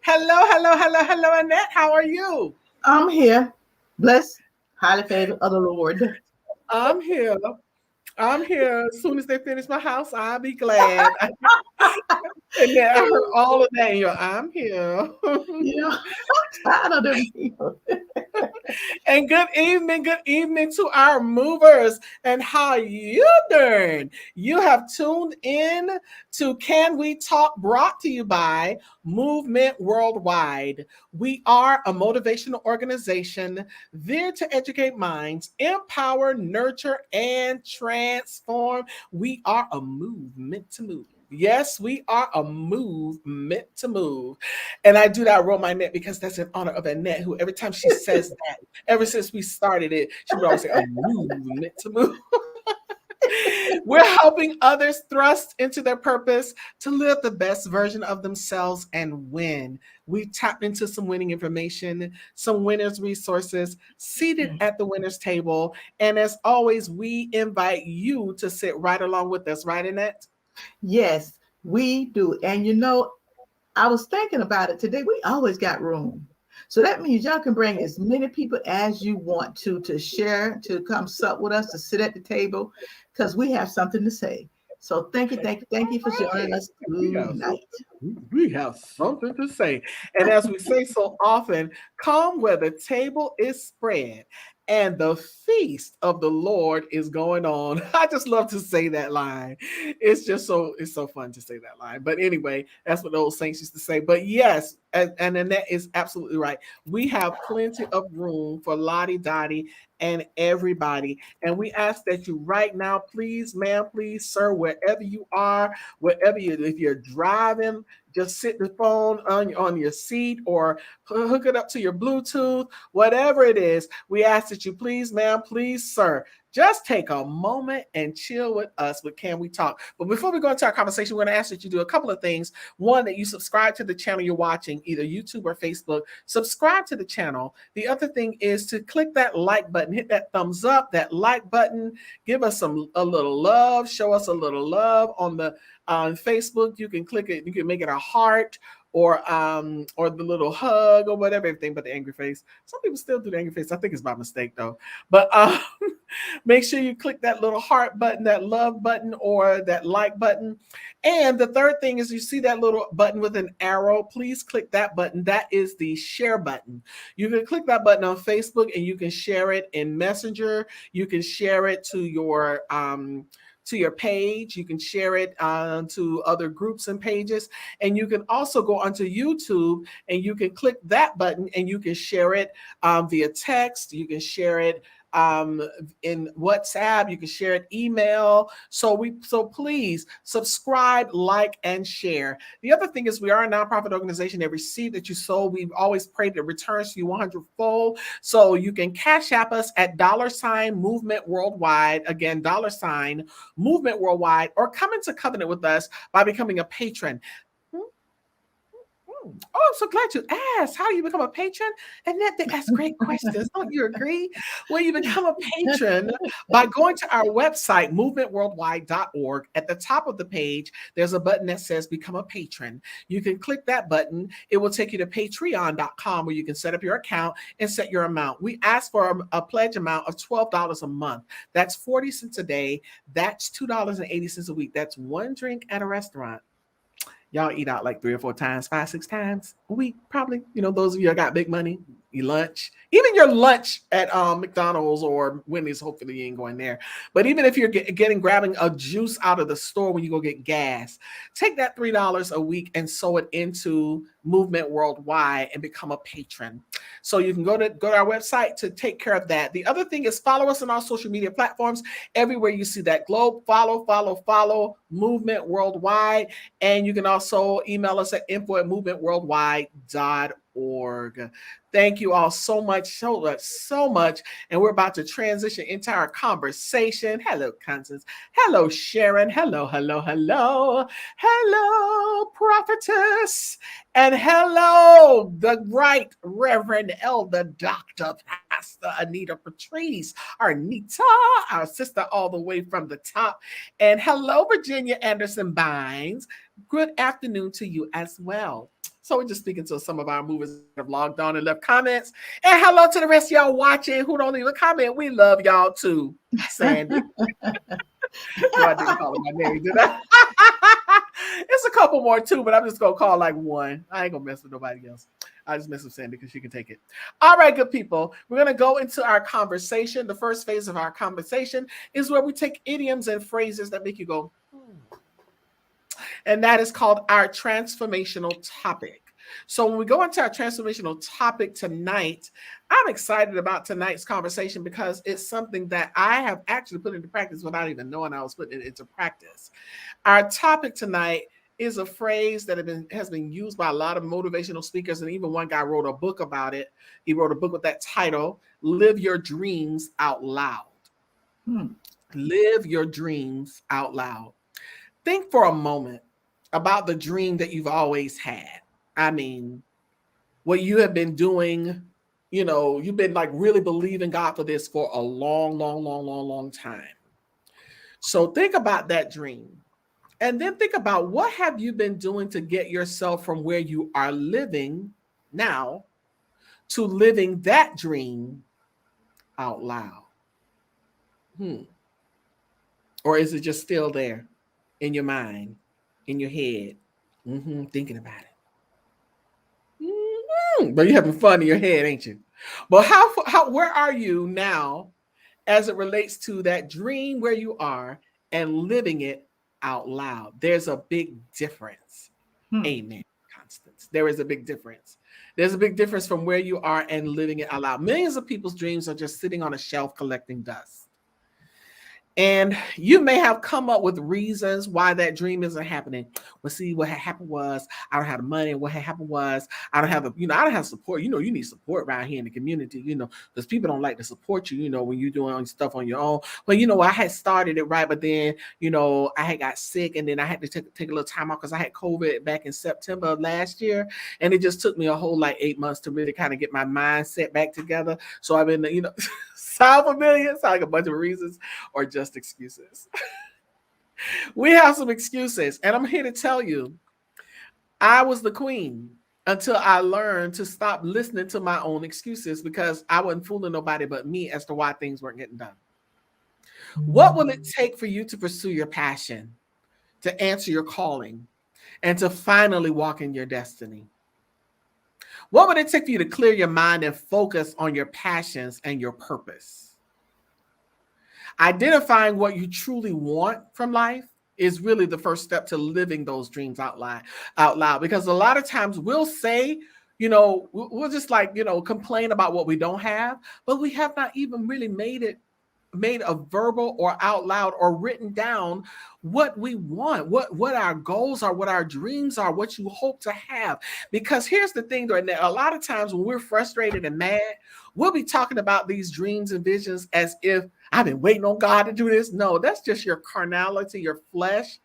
Hello, Annette. How are you? I'm here, blessed, highly favored of the Lord. I'm here. I'm here. As soon as they finish my house, I'll be glad. And then I heard all of that. I'm here. You know, I'm tired of them people. And good evening to our movers. And how you doing? You have tuned in to Can We Talk, brought to you by Movement Worldwide. We are a motivational organization there to educate minds, empower, nurture, and transform. We are a movement to move. Yes, we are a movement to move. And I do that roll my neck because that's in honor of Annette, who every time she says that, ever since we started it, she would always say a movement to move. We're helping others thrust into their purpose to live the best version of themselves and win. We tapped into some winning information, some winners' resources, seated at the winners' table. And as always, we invite you to sit right along with us, right, Annette? Yes, we do. And I was thinking about it today. We always got room. So that means y'all can bring as many people as you want to share, to come sup with us, to sit at the table, because we have something to say. So thank you for joining Right. us We have tonight. we have something to say. And as we say so often, come where the table is spread and the feast of the Lord is going on. I just love to say that line. It's so fun to say that line. But anyway, that's what the old saints used to say. But yes, and Annette is absolutely right. We have plenty of room for Lottie Dottie and everybody. And we ask that you right now, please, ma'am, please, sir, wherever you are, if you're driving, just sit the phone on your seat or hook it up to your Bluetooth, whatever it is. We ask that you please, ma'am, please, sir, just take a moment and chill with us with Can We Talk. But before we go into our conversation, we're going to ask that you do a couple of things. One, that you subscribe to the channel you're watching, either YouTube or Facebook. Subscribe to the channel. The other thing is to click that like button, hit that thumbs up, that like button, give us a little love, show us a little love on Facebook. You can click it, you can make it a heart or the little hug or whatever, everything but the angry face. Some people still do the angry face. I think it's by mistake though. But make sure you click that little heart button, that love button, or that like button. And the third thing is, you see that little button with an arrow, please click that button. That is the share button. You can click that button on Facebook and you can share it in Messenger. You can share it to your page. You can share it to other groups and pages. And you can also go onto YouTube and you can click that button and you can share it via text. You can share it in WhatsApp. You can share it email. So please subscribe, like, and share. The other thing is, we are a nonprofit organization. Every seed that you sow, we've always prayed that it returns to you 100-fold. So you can cash app us at $Movement Worldwide. Again, $Movement Worldwide, or come into covenant with us by becoming a patron. Oh, I'm so glad you asked. How do you become a patron? And that they ask great questions. Don't you agree? Well, you become a patron by going to our website, movementworldwide.org. At the top of the page, there's a button that says Become a Patron. You can click that button. It will take you to patreon.com, where you can set up your account and set your amount. We ask for a pledge amount of $12 a month. That's 40 cents a day. That's $2.80 a week. That's one drink at a restaurant. Y'all eat out like 3 or 4 times, 5, 6 times a week, probably. Those of you that got big money, you lunch. Even your lunch at McDonald's or Wendy's, hopefully you ain't going there. But even if you're grabbing a juice out of the store when you go get gas, take that $3 a week and sow it into Movement Worldwide and become a patron. So you can go to our website to take care of that. The other thing is, follow us on our social media platforms. Everywhere you see that globe, follow Movement Worldwide. And you can also email us at info@movementworldwide.org. Thank you all so much, so much, so much. And we're about to transition into our conversation. Hello, Constance. Hello, Sharon. Hello, hello, hello. Hello, prophetess. And hello, the right Reverend Elder Dr. Pastor Anita Patrice, our Anita, our sister all the way from the top. And hello, Virginia Anderson Bynes. Good afternoon to you as well. So we're just speaking to some of our movers that have logged on and left comments. And hello to the rest of y'all watching who don't even comment. We love y'all too, Sandy. No, I didn't call her my name, did I? It's a couple more too, but I'm just gonna call like one. I ain't gonna mess with nobody else. I just mess with Sandy because she can take it. All right, good people. We're gonna go into our conversation. The first phase of our conversation is where we take idioms and phrases that make you go, and that is called our transformational topic. So when we go into our transformational topic tonight, I'm excited about tonight's conversation because it's something that I have actually put into practice without even knowing I was putting it into practice. Our topic tonight is a phrase that has been used by a lot of motivational speakers, and even one guy wrote a book about it. He wrote a book with that title, Live Your Dreams Out Loud. Live your dreams out loud. Think for a moment about the dream that you've always had. I mean, what you have been doing, you've been like really believing God for this for a long, long, long, long, long time. So think about that dream. And then think about what have you been doing to get yourself from where you are living now to living that dream out loud. Or is it just still there in your mind, in your head, thinking about it? But you're having fun in your head, ain't you? But where are you now as it relates to that dream where you are and living it out loud? There's a big difference. Amen, Constance. There is a big difference. There's a big difference from where you are and living it out loud. Millions of people's dreams are just sitting on a shelf collecting dust. And you may have come up with reasons why that dream isn't happening. Well, see, what had happened was I don't have the money. What had happened was I don't have I don't have support. You need support around here in the community, because people don't like to support you, when you're doing stuff on your own. Well, I had started it right, but then, I had got sick and then I had to take a little time off because I had COVID back in September of last year. And it just took me a whole 8 months to really kind of get my mindset back together. So I've been, sound familiar? Sound like a bunch of reasons or just excuses. We have some excuses, and I'm here to tell you, I was the queen until I learned to stop listening to my own excuses because I wasn't fooling nobody but me as to why things weren't getting done. What will it take for you to pursue your passion, to answer your calling, and to finally walk in your destiny? What would it take for you to clear your mind and focus on your passions and your purpose? Identifying what you truly want from life is really the first step to living those dreams out loud. Because a lot of times we'll say, we'll just complain about what we don't have, but we have not even really made a verbal or out loud or written down what we want, what our goals are, what our dreams are, what you hope to have. Because here's the thing, right now, a lot of times when we're frustrated and mad, we'll be talking about these dreams and visions as if I've been waiting on God to do this. No, that's just your carnality, your flesh,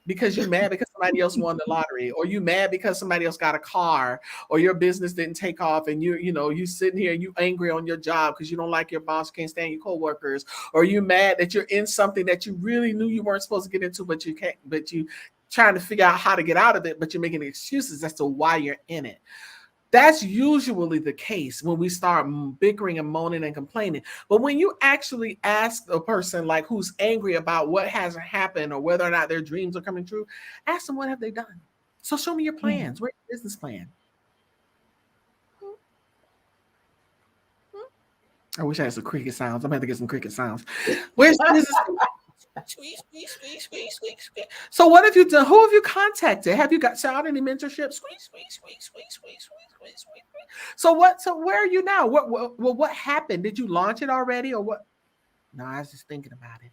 because you're mad because somebody else won the lottery, or you mad because somebody else got a car, or your business didn't take off, and you sitting here and you angry on your job because you don't like your boss, can't stand your coworkers, or you mad that you're in something that you really knew you weren't supposed to get into, but you can't, but you trying to figure out how to get out of it, but you're making excuses as to why you're in it. That's usually the case when we start bickering and moaning and complaining. But when you actually ask a person who's angry about what hasn't happened or whether or not their dreams are coming true, ask them what have they done. So show me your plans. Where's your business plan? I wish I had some cricket sounds. I'm going to have to get some cricket sounds. Where's the business plan? Squeeze. So what have you done? Who have you contacted? Have you got out any mentorship? Squeeze. So where are you now? What happened? Did you launch it already or what? No, I was just thinking about it.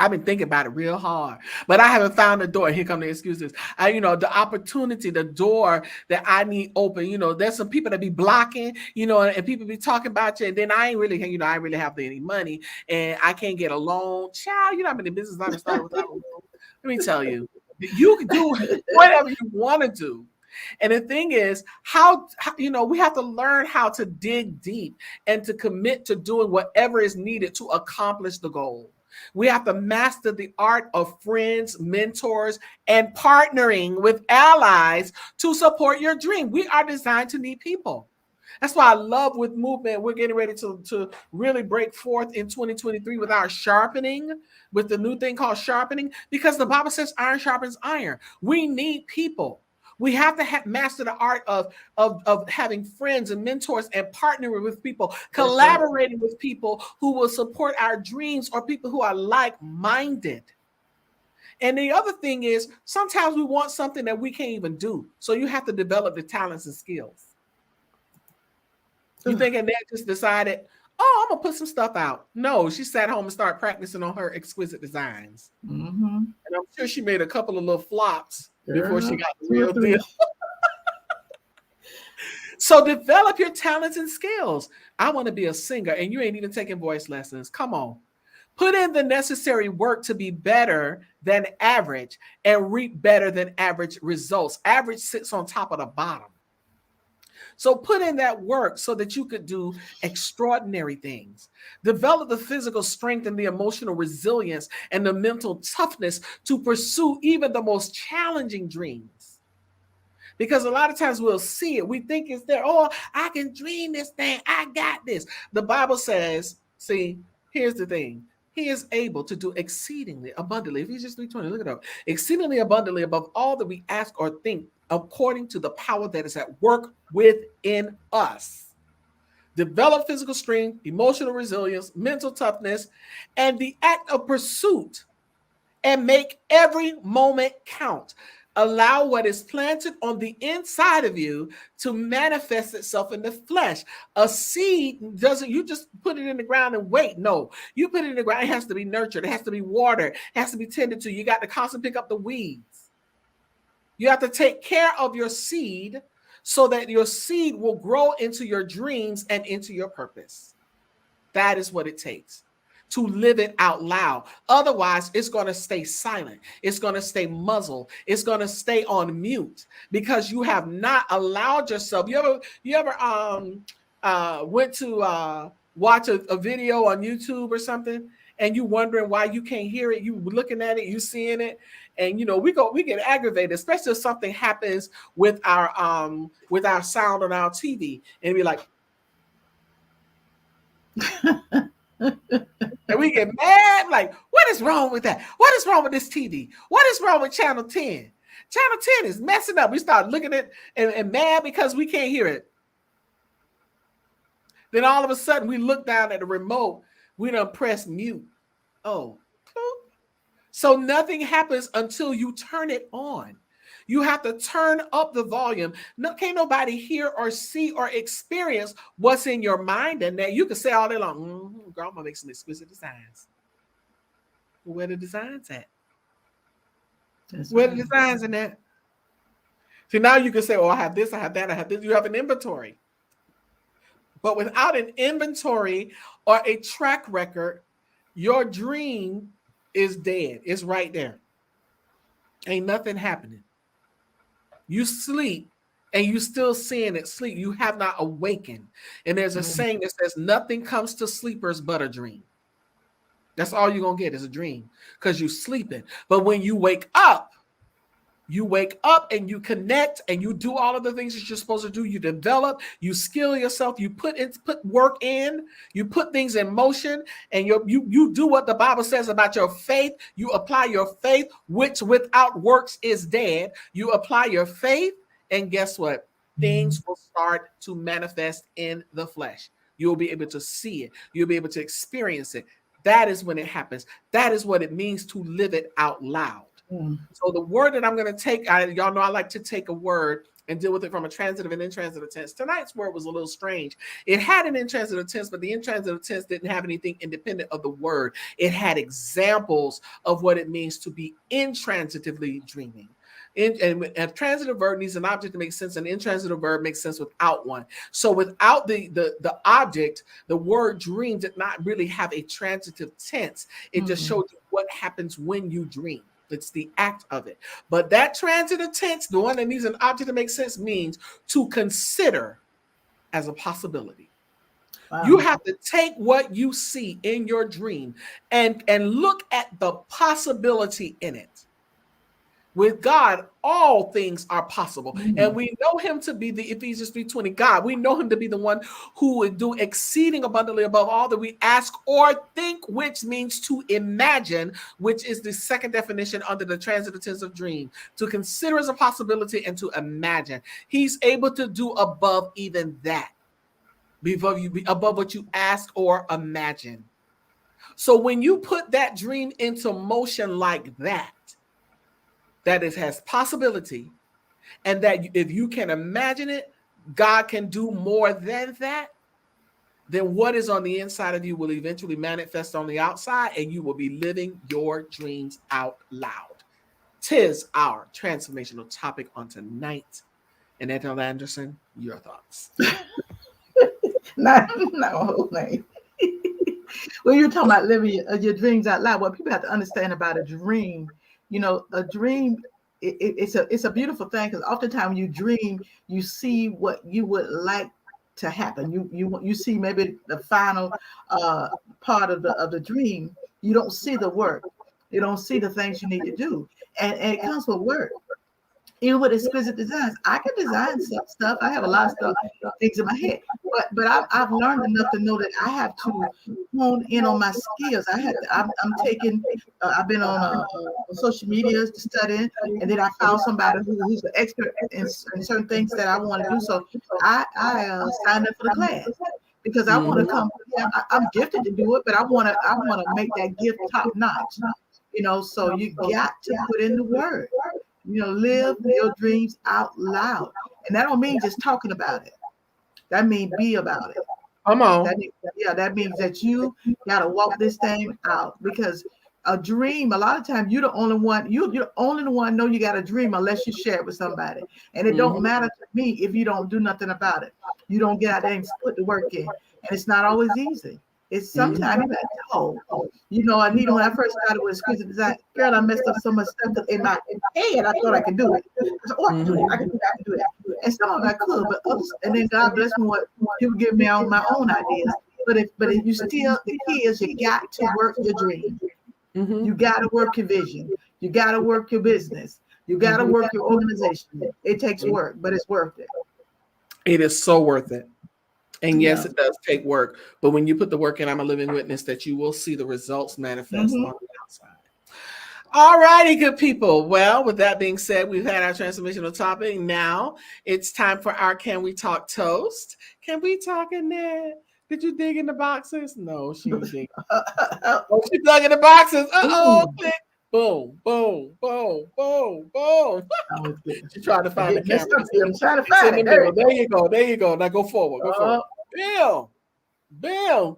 I've been thinking about it real hard, but I haven't found the door. Here come the excuses. The opportunity, the door that I need open. There's some people that be blocking, and people be talking about you, and then I ain't really, I ain't really have any money, and I can't get a loan. Child, how many businesses I've started without a loan? Let me tell you, you can do whatever you want to do. And the thing is, how we have to learn how to dig deep and to commit to doing whatever is needed to accomplish the goal. We have to master the art of friends, mentors, and partnering with allies to support your dream. We are designed to need people. That's why I love with movement. We're getting ready to really break forth in 2023 with our sharpening, with the new thing called sharpening, because the Bible says iron sharpens iron. We need people. We have to master the art of having friends and mentors and partnering with people, collaborating with people who will support our dreams or people who are like-minded. And the other thing is, sometimes we want something that we can't even do. So you have to develop the talents and skills. You think Annette just decided, oh, I'm going to put some stuff out. No, she sat home and started practicing on her exquisite designs. Mm-hmm. And I'm sure she made a couple of little flops before she got the real deal. So develop your talents and skills. I want to be a singer, and you ain't even taking voice lessons. Come on. Put in the necessary work to be better than average and reap better than average results. Average sits on top of the bottom. So put in that work so that you could do extraordinary things. Develop the physical strength and the emotional resilience and the mental toughness to pursue even the most challenging dreams. Because a lot of times we'll see it. We think it's there. Oh, I can dream this thing. I got this. The Bible says, see, here's the thing. He is able to do exceedingly abundantly. Ephesians 3:20, look it up. Exceedingly abundantly above all that we ask or think, according to the power that is at work within us. Develop physical strength, emotional resilience, mental toughness, and the act of pursuit, and make every moment count. Allow what is planted on the inside of you to manifest itself in the flesh. A seed doesn't, you just put it in the ground and wait. No, you put it in the ground. It has to be nurtured. It has to be watered. It has to be tended to. You got to constantly pick up the weeds. You have to take care of your seed so that your seed will grow into your dreams and into your purpose. That is what it takes to live it out loud. Otherwise, it's going to stay silent. It's going to stay muzzled. It's going to stay on mute because you have not allowed yourself. You ever went to watch a video on YouTube or something, and you wondering why you can't hear it? You looking at it, you seeing it, and we get aggravated, especially if something happens with our sound on our TV, and be like. And we get mad, like, what is wrong with that? What is wrong with this TV? What is wrong with Channel 10? Channel 10 is messing up. We start looking at it and mad because we can't hear it. Then all of a sudden, we look down at the remote. We done press mute. Oh. So nothing happens until you turn it on. You have to turn up the volume. No, can't nobody hear or see or experience what's in your mind. And that you can say all day long, girl, I'm gonna make some exquisite designs. Where the designs at? Where the designs in that? See, now you can say, oh, I have this, I have that, I have this. You have an inventory. But without an inventory or a track record, your dream is dead. It's right there. Ain't nothing happening. You sleep and you still seeing it sleep. You have not awakened. And there's a saying that says nothing comes to sleepers but a dream. That's all you're going to get is a dream because you're sleeping. But when you wake up and you connect and you do all of the things that you're supposed to do. You develop, you skill yourself, you put work in, you put things in motion, and you do what the Bible says about your faith. You apply your faith, which without works is dead. You apply your faith, and guess what? Things will start to manifest in the flesh. You'll be able to see it. You'll be able to experience it. That is when it happens. That is what it means to live it out loud. So the word that I'm going to take, y'all know I like to take a word and deal with it from a transitive and intransitive tense. Tonight's word was a little strange. It had an intransitive tense, but the intransitive tense didn't have anything independent of the word. It had examples of what it means to be intransitively dreaming. And a transitive verb needs an object to make sense. An intransitive verb makes sense without one. So without the object, the word dream did not really have a transitive tense. It just showed you what happens when you dream. It's the act of it. But that transitive tense, the one that needs an object to make sense, means to consider as a possibility. Wow. You have to take what you see in your dream and look at the possibility in it. With God, all things are possible. And we know him to be the Ephesians 3:20 God. We know him to be the one who would do exceeding abundantly above all that we ask or think, which means to imagine, which is the second definition under the transitive tense of dream. To consider as a possibility and to imagine. He's able to do above even that. Above what you ask or imagine. So when you put that dream into motion like that, that it has possibility, and that if you can imagine it, God can do more than that, then what is on the inside of you will eventually manifest on the outside, and you will be living your dreams out loud. 'Tis our transformational topic on tonight. Annette L. Anderson, your thoughts. Not whole name. When you're talking about living your dreams out loud, what people have to understand about a dream, a dream, it's a beautiful thing, because oftentimes when you dream, you see what you would like to happen. You see maybe the final part of the dream. You don't see the work. You don't see the things you need to do, and it comes with work. Even with exquisite designs, I can design some stuff. I have a lot of things in my head, but I've learned enough to know that I have to hone in on my skills. I'm taking. I've been on social media studying, and then I found somebody who's an expert in certain things that I want to do. So I signed up for the class because I want to come. I'm gifted to do it, but I want to make that gift top notch. So you got to put in the work. Live your dreams out loud. And that don't mean just talking about it. That means be about it. Come on. That means that you got to walk this thing out, because a dream, a lot of times you're the only one, you're the only one know you got a dream unless you share it with somebody. And it don't matter to me if you don't do nothing about it. You don't get out there and put the work in. And it's not always easy. It's sometimes Anita, when I first started with exquisite design, girl, I messed up so much stuff in my head. I thought I could do it. I can do it. I can do it. And some of it I could, but others, and then God bless me what people give me on my own ideas. But if you still, the key is you got to work your dream. You got to work your vision. You got to work your business. You got to work your organization. It takes work, but it's worth it. It is so worth it. And yes, it does take work. But when you put the work in, I'm a living witness that you will see the results manifest on the outside. All righty, good people. Well, with that being said, we've had our transformational topic. Now it's time for our Can We Talk toast. Can we talk, Annette? Did you dig in the boxes? No, she didn't dig. Oh, she dug in the boxes. Boom, boom, boom, boom, boom. She tried to find the camera. I'm trying to find it. There you go. Now go forward. Bill.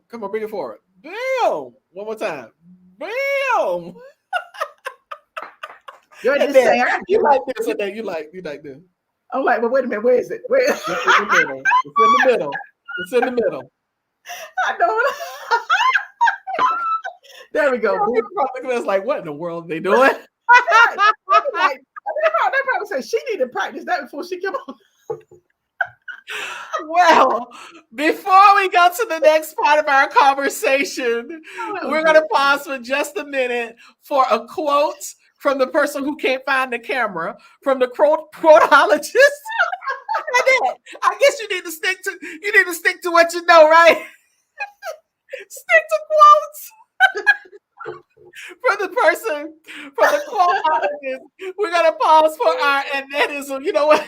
Come on, bring it forward. Bill. One more time. Bill. You're just saying, you like this, and then you like this. I'm like, well, wait a minute. Where is it? Where? It's in the middle. It's in the middle. I know. There we go. People probably was like, what in the world are they doing? They probably said she needed to practice that before she came on. Well, before we go to the next part of our conversation, we're going to pause for just a minute for a quote from the person who can't find the camera, from the quotologist. I guess you need to stick to what you know, right? Stick to quotes. From the quotologist, we're gonna pause for our Annettism. You know what?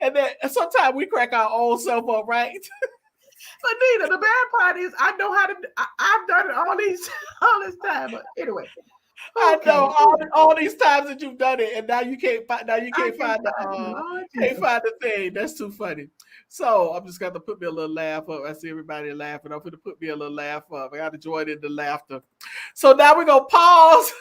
and then sometimes we crack our own self up, right? Anita, the bad part is I know how to. I've done it all this time. But anyway, I Okay. know all these times that you've done it, and now you can't find. Now you I can't can find the find it, Lord can't Jesus. find the thing. That's too funny. So I'm just gonna put me a little laugh up. I see everybody laughing. I'm gonna put me a little laugh up. I got to join in the laughter. So now we're gonna pause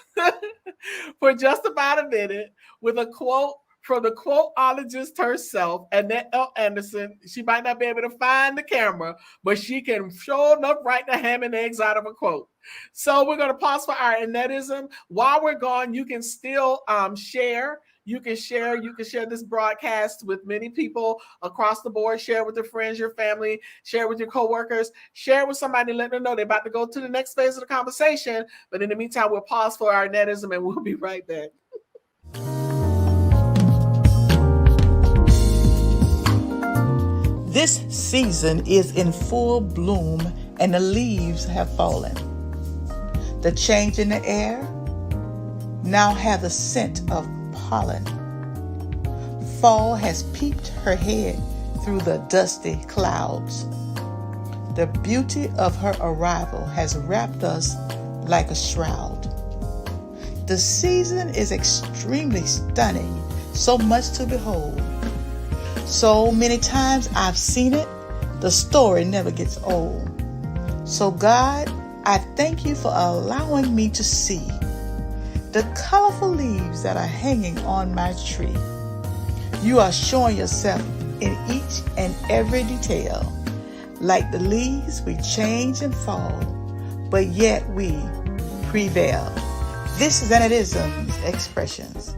for just about a minute with a quote from the quoteologist herself, Annette L. Anderson. She might not be able to find the camera, but she can show enough write the ham and eggs out of a quote. So we're going to pause for our Annettism. While we're gone, you can still share. You can share this broadcast with many people across the board. Share with your friends, your family, share with your coworkers, share with somebody, let them know they're about to go to the next phase of the conversation. But in the meantime, we'll pause for our Annettism and we'll be right back. This season is in full bloom and the leaves have fallen. The change in the air now have the scent of pollen. Fall has peeped her head through the dusty clouds. The beauty of her arrival has wrapped us like a shroud. The season is extremely stunning, so much to behold. So many times I've seen it, the story never gets old. So God, I thank you for allowing me to see the colorful leaves that are hanging on my tree. You are showing yourself in each and every detail. Like the leaves, we change and fall, but yet we prevail. This is Annettism's Expressions.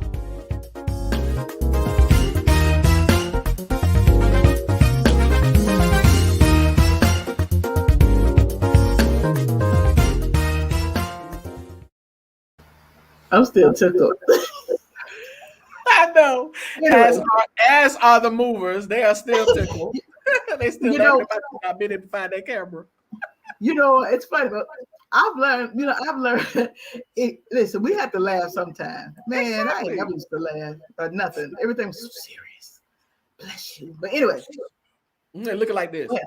I'm still tickled. I know. Anyway, As are the movers, they are still tickled. They still you laughing know, about not being able to find that camera. it's funny, but I've learned. Listen, we have to laugh sometimes. Man, I ain't Exactly. never used to laugh or nothing. Everything was so serious. Bless you. But anyway, Looking like this. yeah.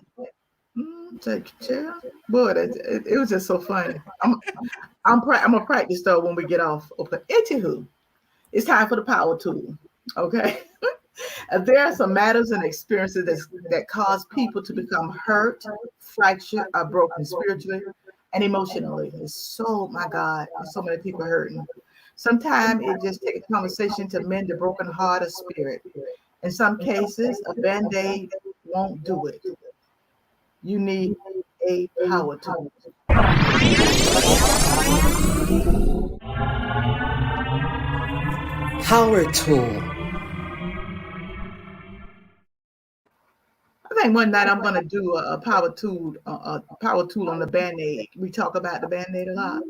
Take a chair. Boy, it was just so funny. I'm gonna practice though when we get off. Okay. Anywho, it's time for the power tool. Okay. There are some matters and experiences that cause people to become hurt, fractured, or broken spiritually and emotionally. It's so, my God, there's so many people hurting. Sometimes it just takes a conversation to mend a broken heart or spirit. In some cases, a band-aid won't do it. You need a power tool. Power tool. I think one night I'm gonna do a power tool on the band-aid. We talk about the band-aid a lot.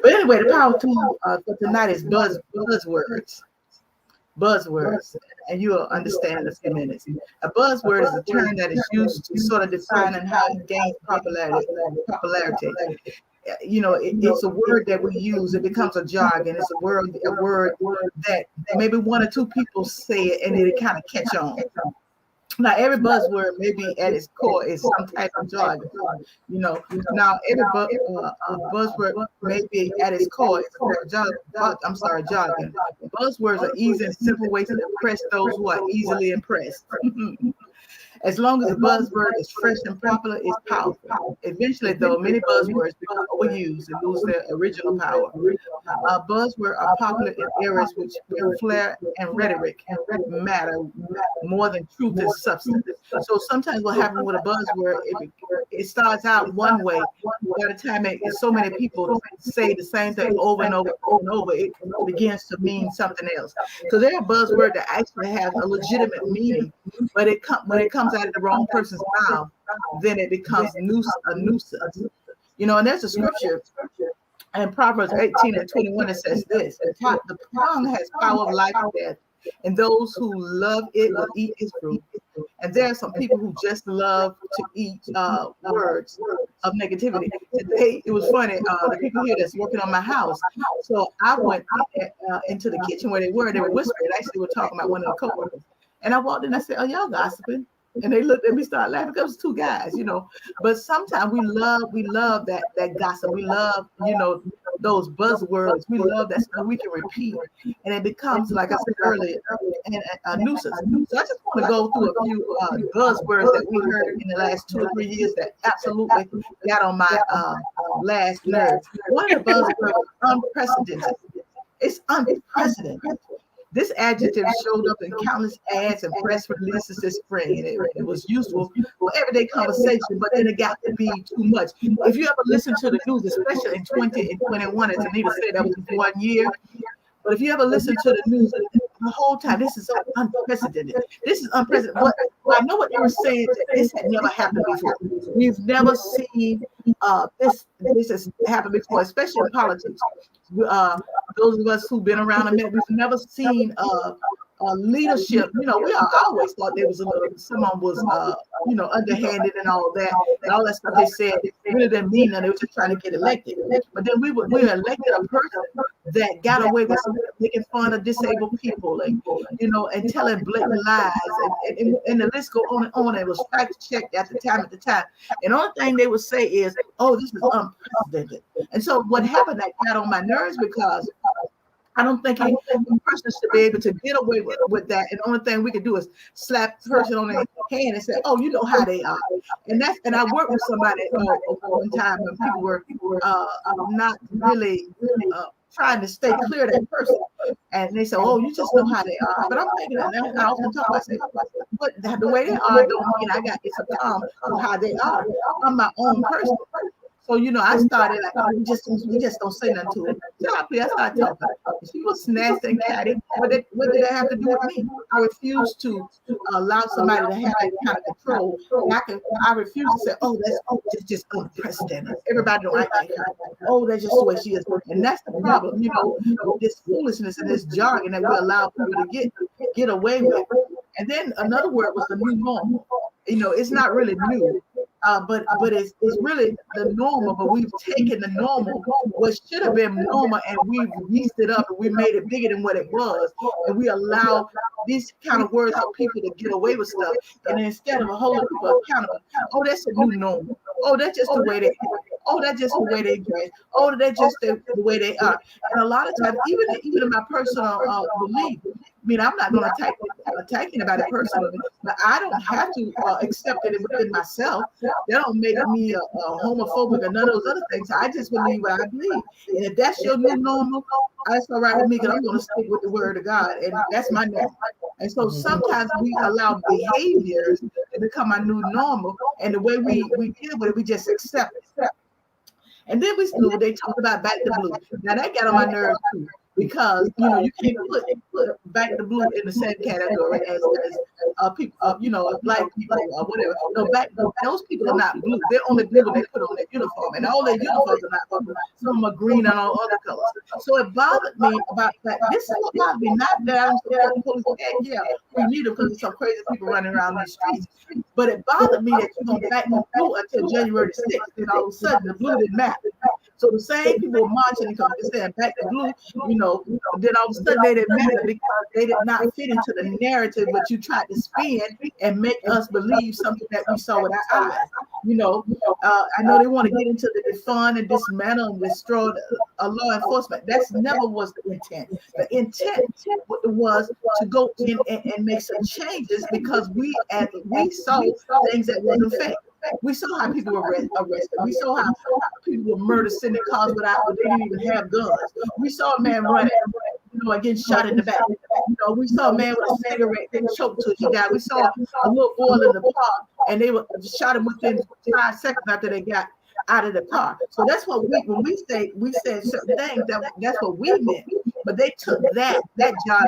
But anyway, the power tool for tonight is buzzwords. Buzzwords, and you'll understand in a few minutes. A buzzword is a term that is used to sort of defining how it gains popularity. It's a word that we use. It becomes a jargon. It's a word that maybe one or two people say it, and it kind of catch on. Now, every buzzword maybe at its core is some type of jargon. Now every buzzword maybe at its core is a jargon. Buzzwords are easy and simple ways to impress those who are easily impressed. As long as a buzzword is fresh and popular, it's powerful. Eventually, though, many buzzwords become overused and lose their original power. Buzzwords are popular in areas where flair and rhetoric matter more than truth and substance. So sometimes what happens with a buzzword, it starts out one way. By the time so many people say the same thing over and over and over, it begins to mean something else. So there are buzzwords that actually have a legitimate meaning, but when it comes out of the wrong person's mouth, then it becomes a nuisance. And there's a scripture in Proverbs 18:21 that says this: the tongue has power of life and death, and those who love it will eat its fruit. And there are some people who just love to eat words of negativity. Today, it was funny, the people here that's working on my house. So I went into the kitchen where they were whispering. Actually, were talking about one of the coworkers. And I walked in and I said, "Oh, y'all gossiping?" And they looked at me, started laughing because it was two guys, you know. But sometimes we love that gossip. We love, you know, those buzzwords. We love that stuff we can repeat, and it becomes, like I said earlier, a nuisance. So I just want to go through a few buzzwords that we heard in the last 2 or 3 years that absolutely got on my last nerve. One of the buzzwords is unprecedented. It's unprecedented. This adjective showed up in countless ads and press releases this spring, and it was useful for everyday conversation, but then it got to be too much. If you ever listen to the news, especially in 20 and 21, as Anita said, that was 1 year. But if you ever listen to the news the whole time, this is unprecedented. This is unprecedented. But I know what they were saying. This had never happened before. We've never seen this has happened before, especially in politics. Those of us who've been around a minute, we've never seen leadership. You know, I always thought there was a little, someone was, you know, underhanded and all that stuff they said. It really didn't mean that. They were just trying to get elected. But then we elected a person that got away with making fun of disabled people, and you know, and telling blatant lies, and the list go on and on. It was fact checked at the time. And the only thing they would say is, "Oh, this is unprecedented." And so what happened that got on my nerves, because I don't think any person should be able to get away with that. And the only thing we could do is slap the person on their hand and say, "Oh, you know how they are." And I worked with somebody one time when people were not really trying to stay clear of that person. And they said, "Oh, you just know how they are." But I'm thinking, and I often talk about, but the way they are don't mean I got it's a problem with how they are. I'm my own person. So, you know, I started like, "Oh, we just don't say nothing to him." So I started talking. She was nasty and catty. What did that have to do with me? I refused to allow somebody to have that kind of control. And I refuse to say, "Oh, that's just unprecedented. Everybody don't act like her. Oh, that's just the way she is." And that's the problem, you know, this foolishness and this jargon that we allow people to get away with. And then another word was the new normal. You know, it's not really new. But it's really the normal, but we've taken the normal, what should have been normal, and we've greased it up and we made it bigger than what it was. And we allow these kind of words for people to get away with stuff. And instead of holding people accountable, "Oh, that's a new normal. Oh, that's just the way they are. Oh, that's just the way they dress. Oh, that's just the way they are." And a lot of times, even in my personal belief, I mean, I'm not going to attack anybody personally, but I don't have to accept it within myself. That don't make me a homophobic or none of those other things. I just believe what I believe. And if that's your new normal, that's all right with me, because I'm going to stick with the word of God. And that's my normal. And so sometimes we allow behaviors to become our new normal. And the way we deal with it, we just accept it. And then they talked about back to blue. Now that got on my nerves too, because you know you can't put back to blue in the same category as people, you know, black people or whatever. No, those people are not blue. They're only blue when they put on their uniform, and all their uniforms are not blue. Some of them are green and all other colors. So it bothered me about that. This is what bothered me. Not that I'm supporting the police. Yeah, we need them because there's some crazy people running around these streets. But it bothered me that you don't back the blue until January 6th, and all of a sudden the blue didn't matter. So the same people were marching and saying back to blue, you know, then all of a sudden they didn't matter because they did not fit into the narrative that you tried to spin and make us believe something that we saw with our eyes. You know, I know they want to get into the defund and dismantle and destroy law enforcement. That's never was the intent. The intent was to go in and make some changes because we saw things that wasn't fair. We saw how people were arrested. We saw how people were murdered, sitting in cars they didn't even have guns. We saw a man running, you know, and getting shot in the back. You know, we saw a man with a cigarette that choked till he died. We saw a little boy in the park, and they shot him within 5 seconds after they got out of the car. So that's what when we said certain things, that's what we meant. But they took that job,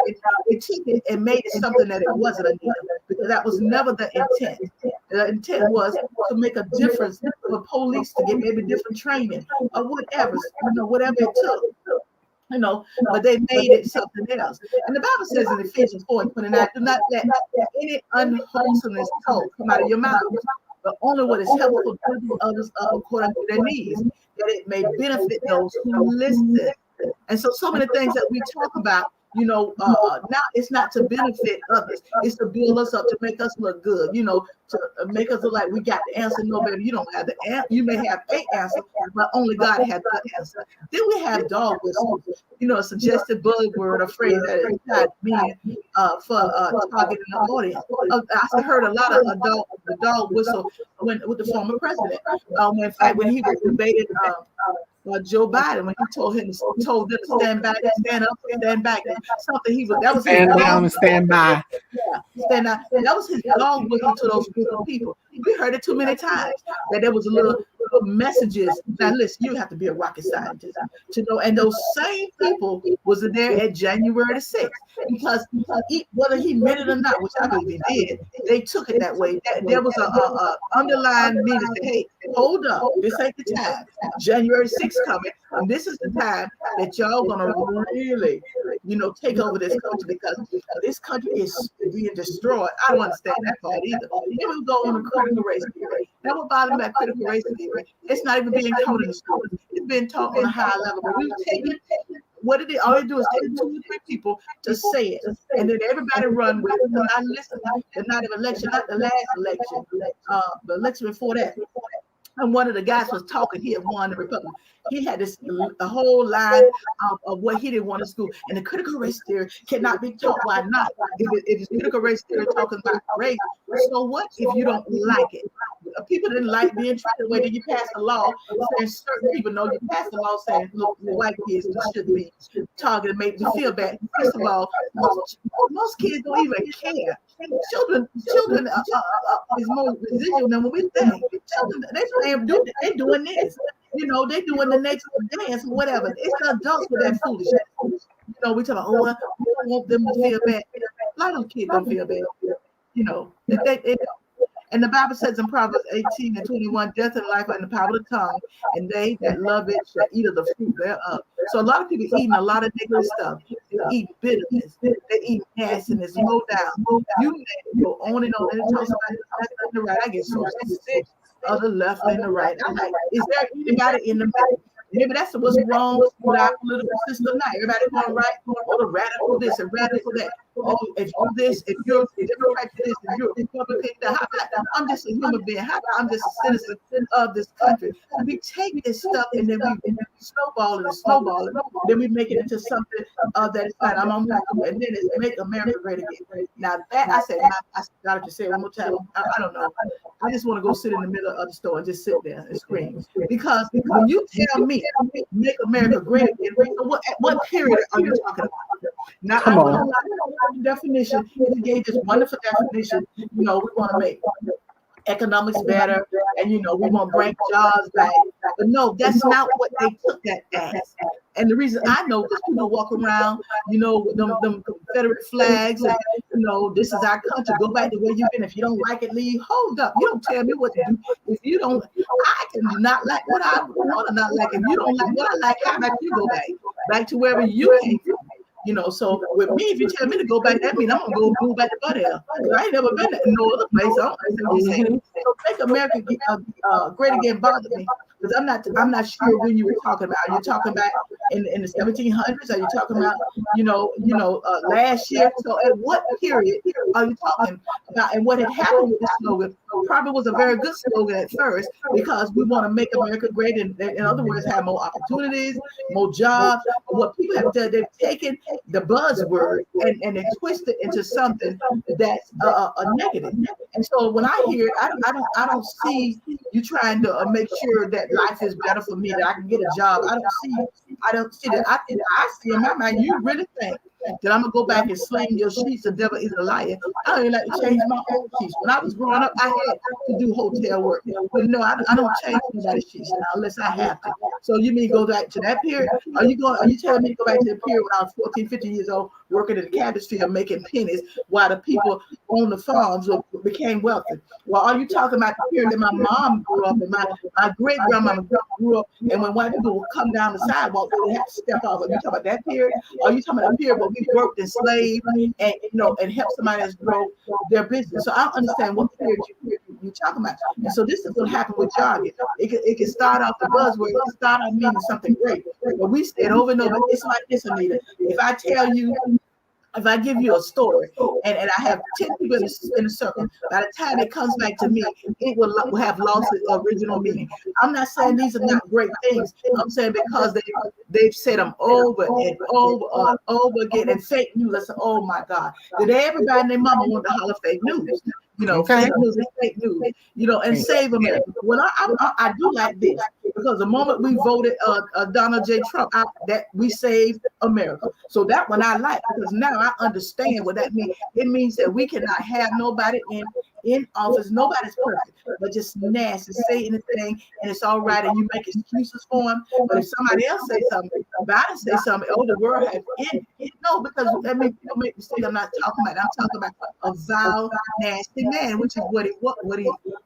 they took it and made it something that it wasn't, because that was never the intent. The intent was to make a difference for police to get maybe different training or whatever, you know, whatever it took. You know, but they made it something else. And the Bible says in Ephesians 4:29, "Do not let any unwholesomeness talk come out of your mouth, but only what is helpful to build others up according to their needs, that it may benefit those who listen." And so many things that we talk about Now it's not to benefit others. It's to build us up, to make us look good, to make us look like we got the answer. No, baby, you don't have the answer. You may have an answer, but only God has the answer. Then we have dog whistles, a suggested buzzword, a phrase that is not meaning for targeting the audience. I heard a lot of the dog whistle with the former president. In fact, when he was debated Joe Biden, when he told them to stand back, stand up, stand back, something that was his stand down and stand by. Yeah, stand out. That was his dog whistle to those group of people. We heard it too many times that there was little messages. Now listen, you have to be a rocket scientist to know. And those same people was there at January the 6th, because whether he meant it or not, which I believe he did, they took it that way. There was a underlying meaning that, hey, hold up, this ain't the time. January 6th coming, and this is the time that y'all gonna really, take over this country, because this country is being destroyed. I don't understand that part either. Then we go on a critical race theory. That would bother me about critical race theory. It's not even being taught in the schools. It's being taught on a high level. But we take it. What did all they do is take 2 or 3 people to say it, and then everybody run with it. And I listen. The night of election, not the last election, the election before that. And one of the guys was talking. He had won the Republican. He had a whole line of what he didn't want in school. And the critical race theory cannot be taught. Why not? If it's critical race theory talking about race, so what if you don't like it? People didn't like being treated the way that you pass a law saying certain people know you passed a law saying, look, white kids should be targeted, make me feel bad. First of all, most kids don't even care. Children is more residual than what we think. Children, they're doing this. They're doing the next dance or whatever. It's the adults with that foolishness. We talk about, we don't want them to feel bad. A lot of kids don't feel bad. They don't. And the Bible says in Proverbs 18:21, death and life are in the power of the tongue, and they that love it shall eat of the fruit thereof. So a lot of people eating a lot of negative stuff. They eat bitterness. They eat nastiness, low down. You go on and on. And it talks about the left and the right. I get so sick of the left and the right. I'm like, is there anybody in the middle? Maybe that's what's wrong with our political system now. Everybody going right, the radical this and radical that. Oh, if you're this, if you're a Democrat this, if you're a Republican that, I'm just a human being. I'm just a citizen of this country. And we take this stuff and then we snowball it, then we make it into something that is fine. I'm on back, and then it's make America great again. Now that I gotta just say it one more time. I don't know. I just want to go sit in the middle of the store and just sit there and scream, because when you tell me make America great again, what period are you talking about? Now, I know the definition. He gave this wonderful definition. We want to make economics better, and we want to bring jobs back. But no, that's not what they took that as. And the reason I know, because people walk around, with them Confederate flags, and this is our country. Go back to where you've been. If you don't like it, leave. Hold up. You don't tell me what to do. If you don't, I can not like what I want to not like. If you don't like what I like, how about you go back to wherever you came from? So with me, if you tell me to go back, that means I'm gonna go move back to Butthill. I ain't never been to no other place. I don't understand what you're saying. So make America great again bothered me, because I'm not sure when you were talking about. Are you talking about in the 1700s? Are you talking about last year? So at what period are you talking about? And what had happened with the slogan probably was a very good slogan at first, because we want to make America great, and in other words, have more opportunities, more jobs. What people have done, they've taken the buzzword and they twist it into something that's a negative. And so when I hear it, I don't see you trying to make sure that life is better for me, that I can get a job. I don't see that. I see in my mind, you really think that I'm gonna go back and sling your sheets? The devil is a liar. I don't even like to change my own sheets. When I was growing up, I had to do hotel work, but no, I don't change anybody's sheets now unless I have to. So you mean go back to that period? Are you telling me to go back to the period when I was 14, 15 years old, working in the cabbage field, making pennies, while the people on the farms became wealthy? Well, are you talking about the period that my mom grew up and my great grandmama grew up, and when white people would come down the sidewalk, they would have to step off? Are you talking about that period? Are you talking about the period where we worked and slaved and helped somebody else grow their business? So I don't understand what period you're talking about. And so this is what happened with jargon. It can start off the buzzword, it can start off meaning something great. But we said over and over, it's like this, Anita. If I tell you if I give you a story and I have 10 people in a circle, by the time it comes back to me, it will have lost its original meaning. I'm not saying these are not great things. I'm saying because they've said them over and over again. And fake news, I said, oh my God. Did everybody and their mama want to holler fake news? Okay. Fake news is fake news, and save America. Well, I do like this because the moment we voted Donald J. Trump out, that we saved America. So that one I like because now I understand what that means. It means that we cannot have nobody in office. Nobody's perfect, but just nasty, say anything, and it's all right, and you make excuses for them. But if somebody else say something, Biden say something, oh, the world has ended. No, because I mean, people make mistakes. I'm not talking about. I'm talking about a vile, nasty man, which is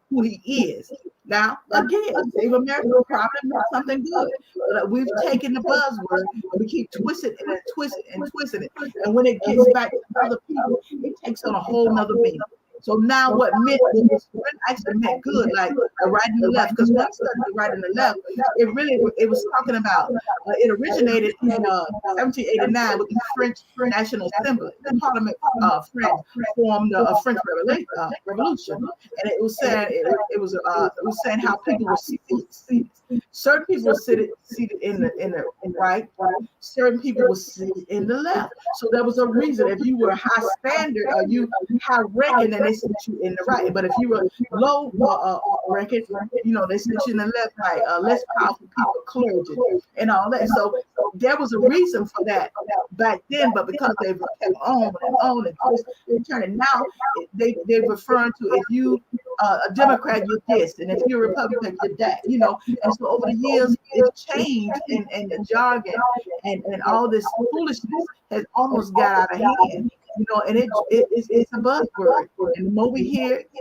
who he is. Now, again, Save America probably meant something good, but we've taken the buzzword and we keep twisting it and twisting and twisting it. And when it gets back to other people, it takes on a whole nother meaning. So now what was actually meant good, like the right and the left, because when I studied the right and the left, it was talking about, it originated in 1789 with the French National Assembly. The Parliament France formed a French Revolution, and it was saying it was saying how people were seated. Certain people were seated in the right, certain people were seated in the left. So there was a reason. If you were high standard or you high ranking, then they sit you in the right. But if you were low ranking, they sit you in the left, like less powerful people, clergy, and all that. So there was a reason for that back then, but because they've kept on and on and twist and turning, now they're referring to if you a Democrat, you're this, and if you're a Republican, you're that. And so over the years, it's changed, and the jargon and all this foolishness has almost got out of hand. And it's a buzzword. And the more we hear it,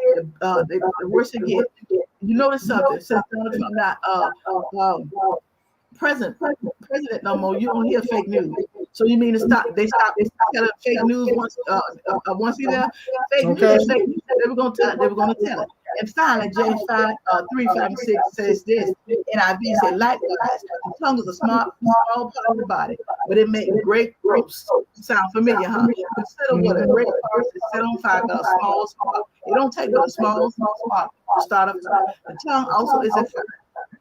the worse it gets. You notice something, since Donald Trump not president no more, you don't hear fake news. So you mean they stopped telling fake news once he left? Fake news, they were gonna tell it. And finally, James 3, 5, and 6 says this. NIV say, likewise, the tongue is a small part of the body, but it makes great ropes. Sound familiar, huh? Consider what a great part is set on fire by a small spark. It don't take but a small spark to start a fire. The tongue also is a fire,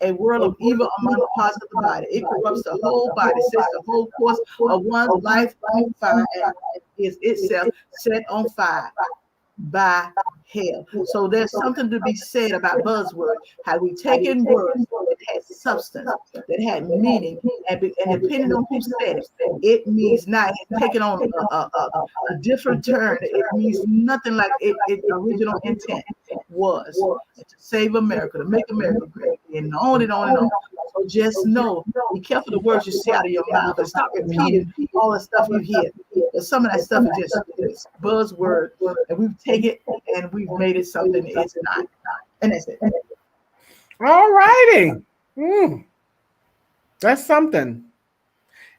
a world of evil among the parts of the body. It corrupts the whole body, sets the whole course of one's life on fire, and is itself set on fire by hell. So there's something to be said about buzzwords, how we take in words that had substance, that had meaning, and depending on who said it, it means not taking on a different turn. It means nothing like its original intent was, to save America, to make America great, and on and on and on. So just know, be careful the words you say out of your mouth, and stop repeating all the stuff you hear. Because some of that stuff is just buzzword, and we've taken it and we've made it something it's not. And that's it. All righty. That's something.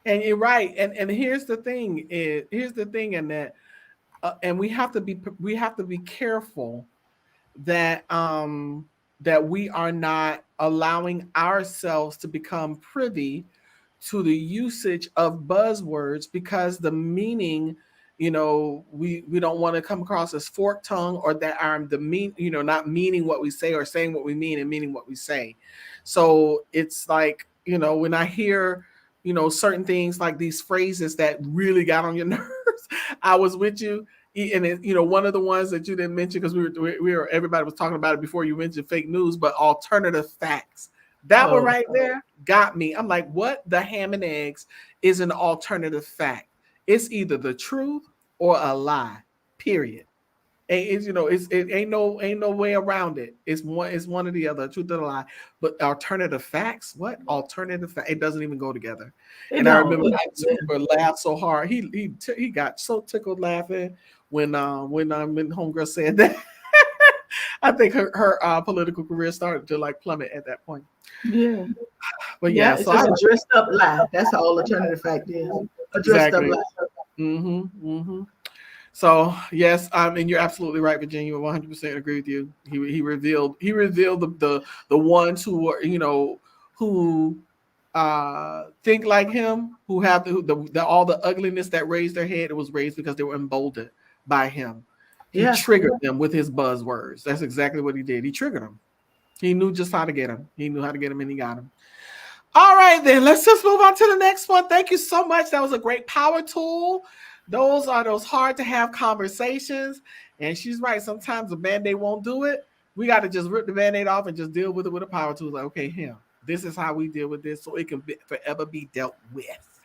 And you're right. And here's the thing, Annette, and we have to be careful that that we are not allowing ourselves to become privy to the usage of buzzwords, because the meaning, we don't want to come across as forked tongue, or that are not meaning what we say, or saying what we mean and meaning what we say. So it's like, when I hear, certain things like these phrases that really got on your nerves. I was with you. And one of the ones that you didn't mention, because everybody was talking about it before you mentioned fake news, but alternative facts. That one right there got me. I'm like, what the ham and eggs is an alternative fact? It's either the truth or a lie. Period. It ain't no way around it. It's one or the other, truth or the lie. But alternative facts, what alternative fact? It doesn't even go together. I remember Super laughed so hard. He got so tickled laughing when homegirl said that. I think her political career started to plummet at that point. Yeah. But yeah, it's just a dressed up lie. That's all alternative fact is. A dressed up lie. So yes, and you're absolutely right, Virginia. 100% agree with you. He revealed the ones who were, who think like him, who have all the ugliness that raised their head, it was raised because they were emboldened by him. He Yeah. triggered them with his buzzwords. That's exactly what he did. He triggered them. He knew just how to get him. He knew how to get him, and he got him. All right, then let's just move on to the next one. Thank you so much. That was a great power tool. Those are those hard to have conversations. And she's right. Sometimes the band-aid won't do it. We got to just rip the band-aid off and just deal with it with a power tool. Like, okay, him. This is how we deal with this so it can forever be dealt with.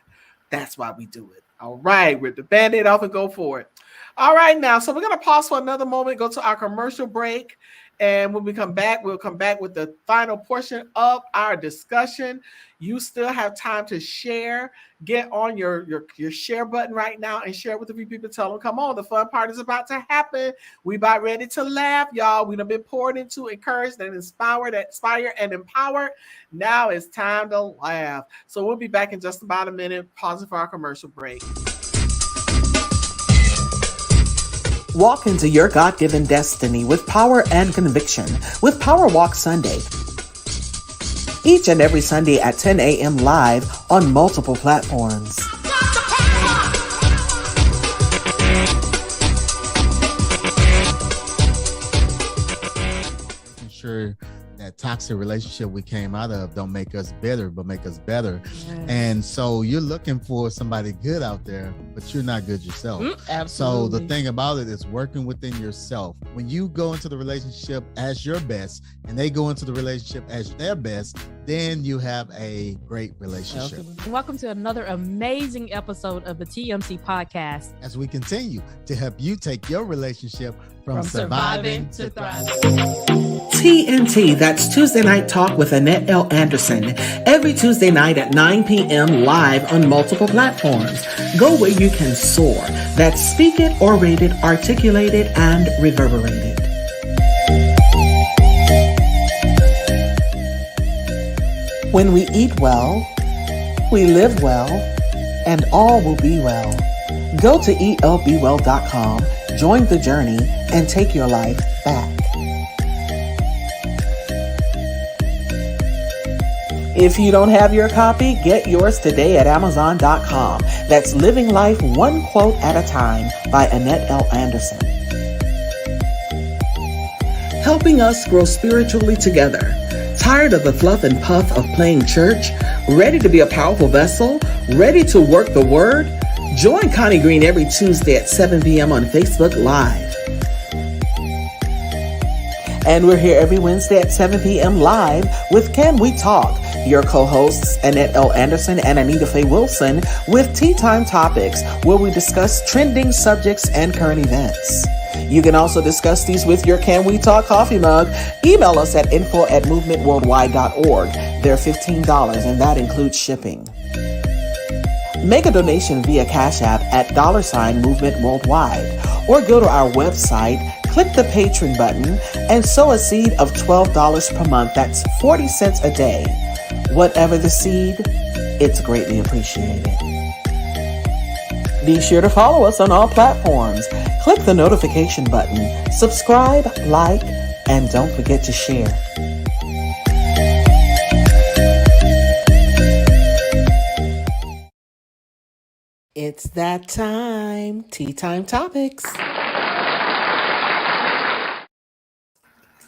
That's why we do it. All right, rip the band-aid off and go for it. All right, now, so we're going to pause for another moment, go to our commercial break. And when we come back, we'll come back with the final portion of our discussion. You still have time to share. Get on your share button right now and share with a few people. Tell them, come on, the fun part is about to happen. We about ready to laugh, y'all. We've been poured into, encouraged, and inspired and empowered. Now it's time to laugh. So we'll be back in just about a minute. Pausing for our commercial break. Walk into your God-given destiny with power and conviction with Power Walk Sunday. Each and every Sunday at 10 a.m. live on multiple platforms. Making sure that toxic relationship we came out of don't make us bitter, but make us better. Yes. And so you're looking for somebody good out there, but you're not good yourself. Absolutely. So the thing about it is working within yourself. When you go into the relationship as your best and they go into the relationship as their best, then you have a great relationship. Welcome to another amazing episode of the TMC podcast. As we continue to help you take your relationship from surviving to thriving. TNT, that's Tuesday Night Talk with Annette L. Anderson. Every Tuesday night at 9 p.m. live on multiple platforms. Go where you can soar. That's speak it, orated, articulated, and reverberated. When we eat well, we live well, and all will be well. Go to elbwell.com, join the journey, and take your life back. If you don't have your copy, get yours today at Amazon.com. That's Living Life One Quote at a Time by Annette L. Anderson. Helping us grow spiritually together. Tired of the fluff and puff of playing church? Ready to be a powerful vessel? Ready to work the word? Join Connie Green every Tuesday at 7 p.m. on Facebook Live. And we're here every Wednesday at 7 p.m. live with Can We Talk? Your co-hosts, Annette L. Anderson and Anita Faye Wilson, with Tea Time Topics, where we discuss trending subjects and current events. You can also discuss these with your Can We Talk coffee mug. Email us at info@movementworldwide.org. They're $15, and that includes shipping. Make a donation via Cash App at $Movement Worldwide, or go to our website, click the Patreon button, and sow a seed of $12 per month. That's 40 cents a day. Whatever the seed, it's greatly appreciated. Be sure to follow us on all platforms. Click the notification button, subscribe, like, and don't forget to share. It's that time. Tea Time Topics.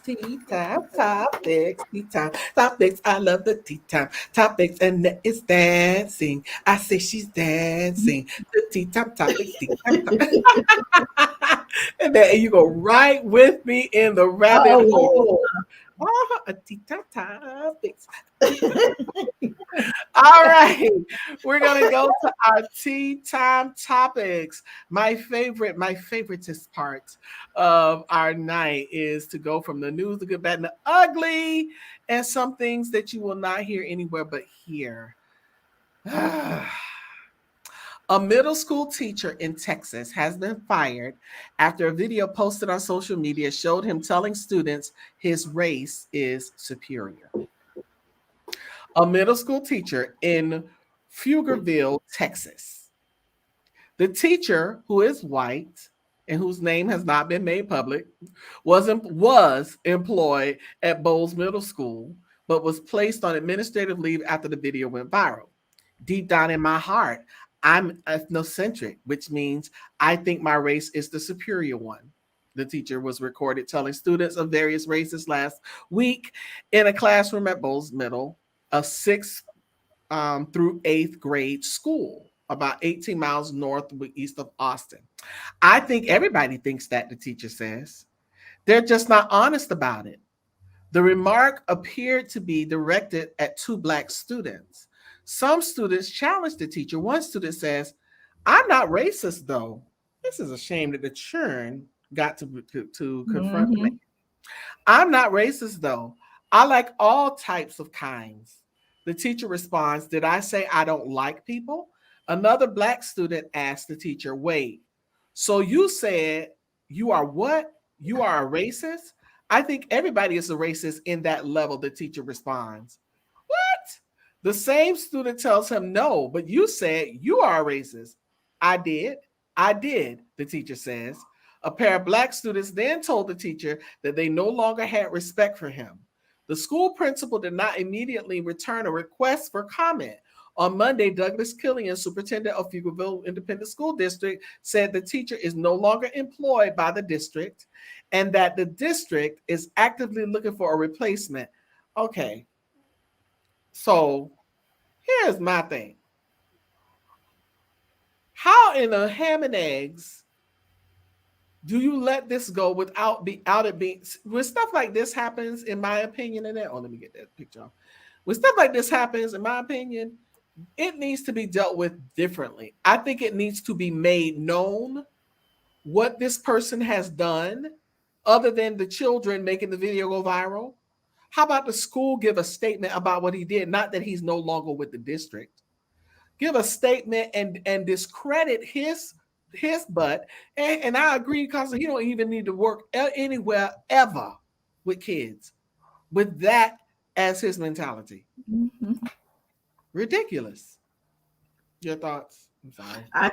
Tea time topics, tea time topics. I love the tea time topics, and it's dancing. I say she's dancing. The tea time topics, tea time topics. And then you go right with me in the rabbit hole. A tea time topics. All right, we're gonna go to our tea time topics. My favoritist part of our night is to go from the news, the good, bad, and the ugly, and some things that you will not hear anywhere but here. A middle school teacher in Texas has been fired after a video posted on social media showed him telling students his race is superior. A middle school teacher in Pflugerville, Texas. The teacher, who is white and whose name has not been made public, was employed at Bowles Middle School, but was placed on administrative leave after the video went viral. Deep down in my heart, I'm ethnocentric, which means I think my race is the superior one. The teacher was recorded telling students of various races last week in a classroom at Bowles Middle, a sixth through eighth grade school, about 18 miles northeast of Austin. I think everybody thinks that, the teacher says. They're just not honest about it. The remark appeared to be directed at two Black students. Some students challenged the teacher. One student says, I'm not racist, though. This is a shame that the churn got to confront the man. I'm not racist, though. I like all types of kinds. The teacher responds, did I say I don't like people? Another Black student asked the teacher, wait, so you said you are what? You are a racist? I think everybody is a racist in that level, the teacher responds. What? The same student tells him, no, but you said you are a racist. I did, the teacher says. A pair of Black students then told the teacher that they no longer had respect for him. The school principal did not immediately return a request for comment. On Monday, Douglas Killian, superintendent of Pflugerville Independent School District, said the teacher is no longer employed by the district and that the district is actively looking for a replacement. Okay, so here's my thing. How in a ham and eggs do you let this go without it being, when stuff like this happens, in my opinion, and let me get that picture off. When stuff like this happens, in my opinion, it needs to be dealt with differently. I think it needs to be made known what this person has done, other than the children making the video go viral. How about the school give a statement about what he did? Not that he's no longer with the district. Give a statement and discredit his butt. And I agree, because he don't even need to work anywhere ever with kids with that as his mentality. Ridiculous. Your thoughts? I'm sorry. I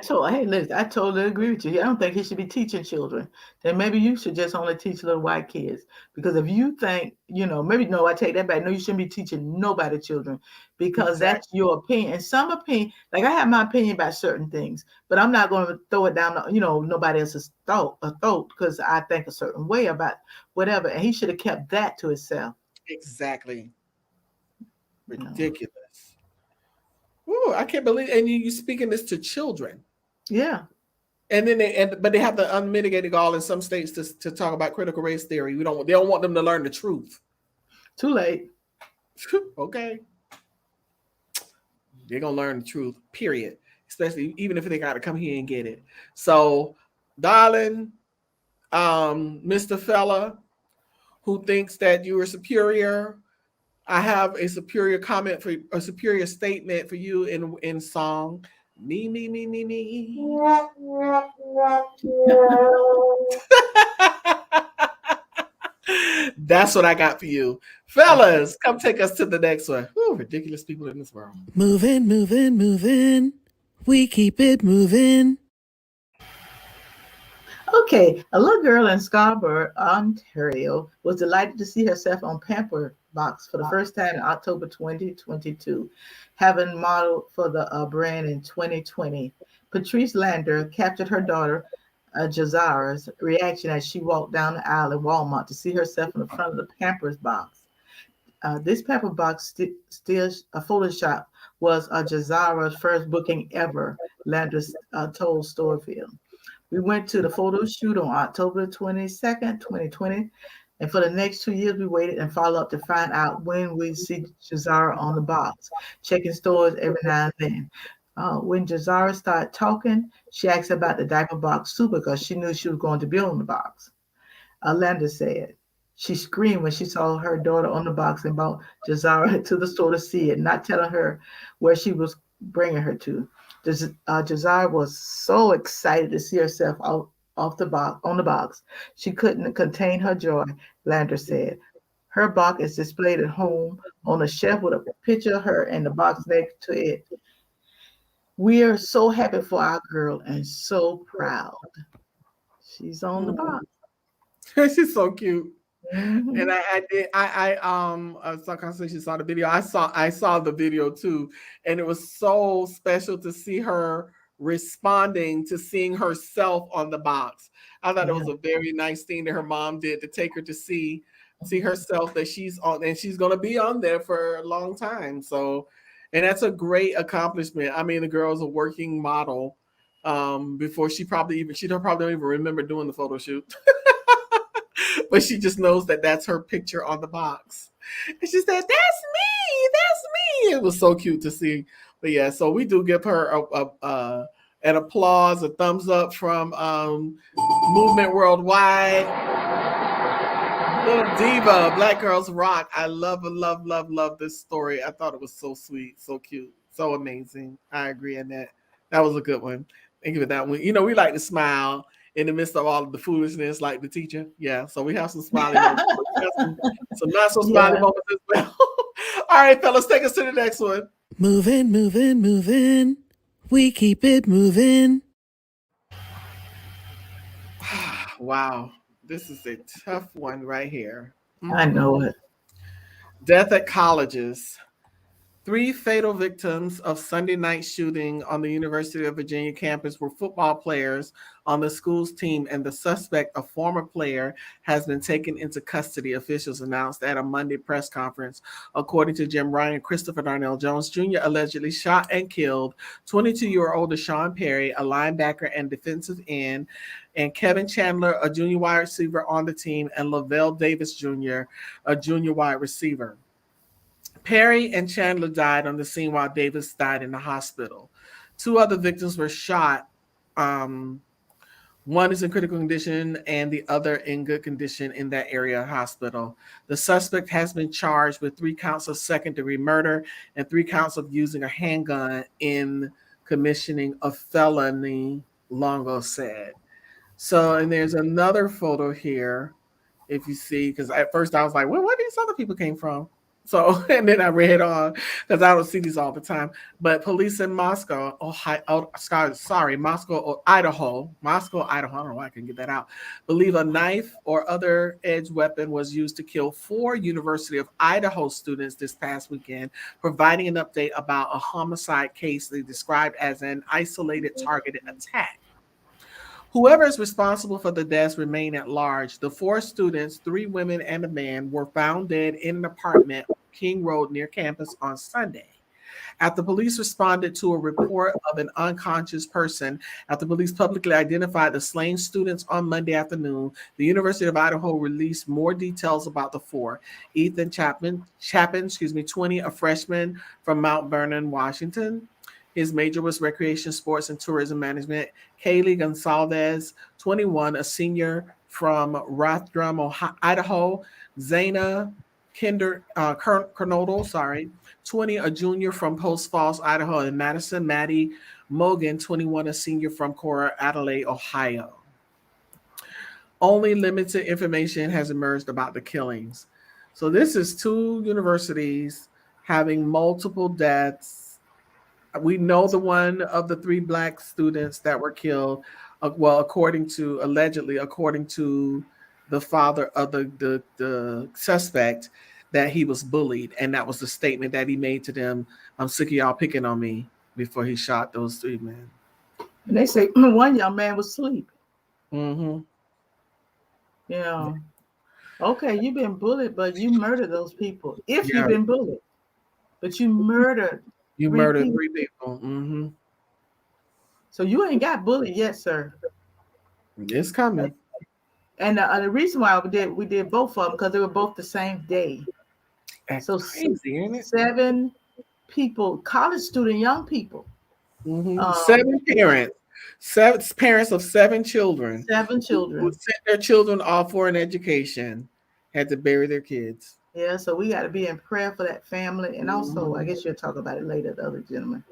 totally agree with you. I don't think he should be teaching children. Then maybe you should just only teach little white kids. Because if you think, maybe no, I take that back. No, you shouldn't be teaching nobody children, because that's your opinion. And some opinion, like I have my opinion about certain things, but I'm not going to throw it down, nobody else's throat, because I think a certain way about whatever. And he should have kept that to himself. Exactly. Ridiculous. Ooh, I can't believe, and you speaking this to children. Yeah. And then but they have the unmitigated gall in some states to talk about critical race theory. They don't want them to learn the truth. Too late. Okay. They're gonna learn the truth, period. Especially even if they gotta come here and get it. So, darling, Mr. Fella, who thinks that you are superior, I have a superior statement for you in song. Me. That's what I got for you. Fellas, come take us to the next one. Ooh, ridiculous people in this world. Moving. We keep it moving. Okay, a little girl in Scarborough, Ontario, was delighted to see herself on Pamper Box for the first time in October 2022, having modeled for the brand in 2020. Patrice Lander captured her daughter, Jazara's reaction as she walked down the aisle in Walmart to see herself in the front of the Pampers box. This Pamper Box still a Photoshop was Jazara's first booking ever, Lander told Storefield. We went to the photo shoot on October 22nd, 2020. And for the next 2 years, we waited and followed up to find out when we'd see Jazara on the box, checking stores every now and then. When Jazara started talking, she asked about the diaper box super because she knew she was going to be on the box. Lander said she screamed when she saw her daughter on the box and brought Jazara to the store to see it, not telling her where she was bringing her to. Jazara was so excited to see herself on the box. She couldn't contain her joy, Lander said. Her box is displayed at home on a shelf with a picture of her and the box next to it. We are so happy for our girl and so proud. She's on the box. She's so cute. Mhm. And I did I saw conversation, saw the video. I saw the video too, and it was so special to see her responding to seeing herself on the box. I thought it Yeah. was a very nice thing that her mom did to take her to see herself, that she's on, and she's gonna be on there for a long time. So, and that's a great accomplishment. I mean, the girl's a working model. Before she don't probably don't even remember doing the photo shoot. But she just knows that that's her picture on the box. And she said, "That's me, that's me." It was so cute to see. But yeah, so we do give her an applause, a thumbs up from Movement Worldwide. Little diva, Black Girls Rock. I love this story. I thought it was so sweet, so cute, so amazing. I agree on that. That was a good one. Thank you for that one. You know, we like to smile in the midst of all of the foolishness, like the teacher. Yeah, so we have some smiley moments. We have some not so smiley Yeah. moments as well. All right, fellas, take us to the next one. Moving, moving, moving. We keep it moving. Wow, this is a tough one right here. I know it. Death at colleges. 3 fatal victims of Sunday night shooting on the University of Virginia campus were football players on the school's team, and the suspect, a former player, has been taken into custody, officials announced at a Monday press conference. According to Jim Ryan, Christopher Darnell Jones Jr. allegedly shot and killed 22-year-old Deshaun Perry, a linebacker and defensive end, and Kevin Chandler, a junior wide receiver on the team, and Lavelle Davis Jr., a junior wide receiver. Perry and Chandler died on the scene while Davis died in the hospital. 2 other victims were shot. One is in critical condition and the other in good condition in that area hospital. The suspect has been charged with 3 counts of second-degree murder and 3 counts of using a handgun in commissioning a felony, Longo said. So, and there's another photo here, if you see, because at first I was like, well, where these other people came from? So, and then I read on because I don't see these all the time. But police in Moscow, Moscow, Idaho, I don't know why I can get that out, believe a knife or other edged weapon was used to kill 4 University of Idaho students this past weekend, providing an update about a homicide case they described as an isolated targeted attack. Whoever is responsible for the deaths remain at large. The 4 students, 3 women and a man, were found dead in an apartment on King Road near campus on Sunday. After police responded to a report of an unconscious person, after police publicly identified the slain students on Monday afternoon, the University of Idaho released more details about the 4. Ethan Chapin, 20, a freshman from Mount Vernon, Washington. His major was recreation, sports, and tourism management. Kaylee Gonsalves, 21, a senior from Rathdrum, Idaho. Zana Kernodle, 20, a junior from Post Falls, Idaho. And Madison Maddie Mogan, 21, a senior from Cora Adelaide, Ohio. Only limited information has emerged about the killings. So this is 2 universities having multiple deaths. We know the one of the 3 Black students that were killed. Allegedly, according to the father of the suspect, that he was bullied, and that was the statement that he made to them. "I'm sick of y'all picking on me," before he shot those 3 men. And they say one young man was asleep. Mm-hmm. Yeah. Okay, you've been bullied, but you murdered those people. If Yeah. you've been bullied, but you murdered. You 3 murdered people. 3 people. Mm-hmm. So you ain't got bullied yet, sir. It's coming. And the reason why we did both of them because they were both the same day. That's So crazy, isn't it? 7 people, college student, young people. Mm-hmm. 7 parents. 7 parents of 7 children. 7 children. Who sent their children off for an education, had to bury their kids. Yeah, so we got to be in prayer for that family. And also, I guess you'll talk about it later, the other gentleman.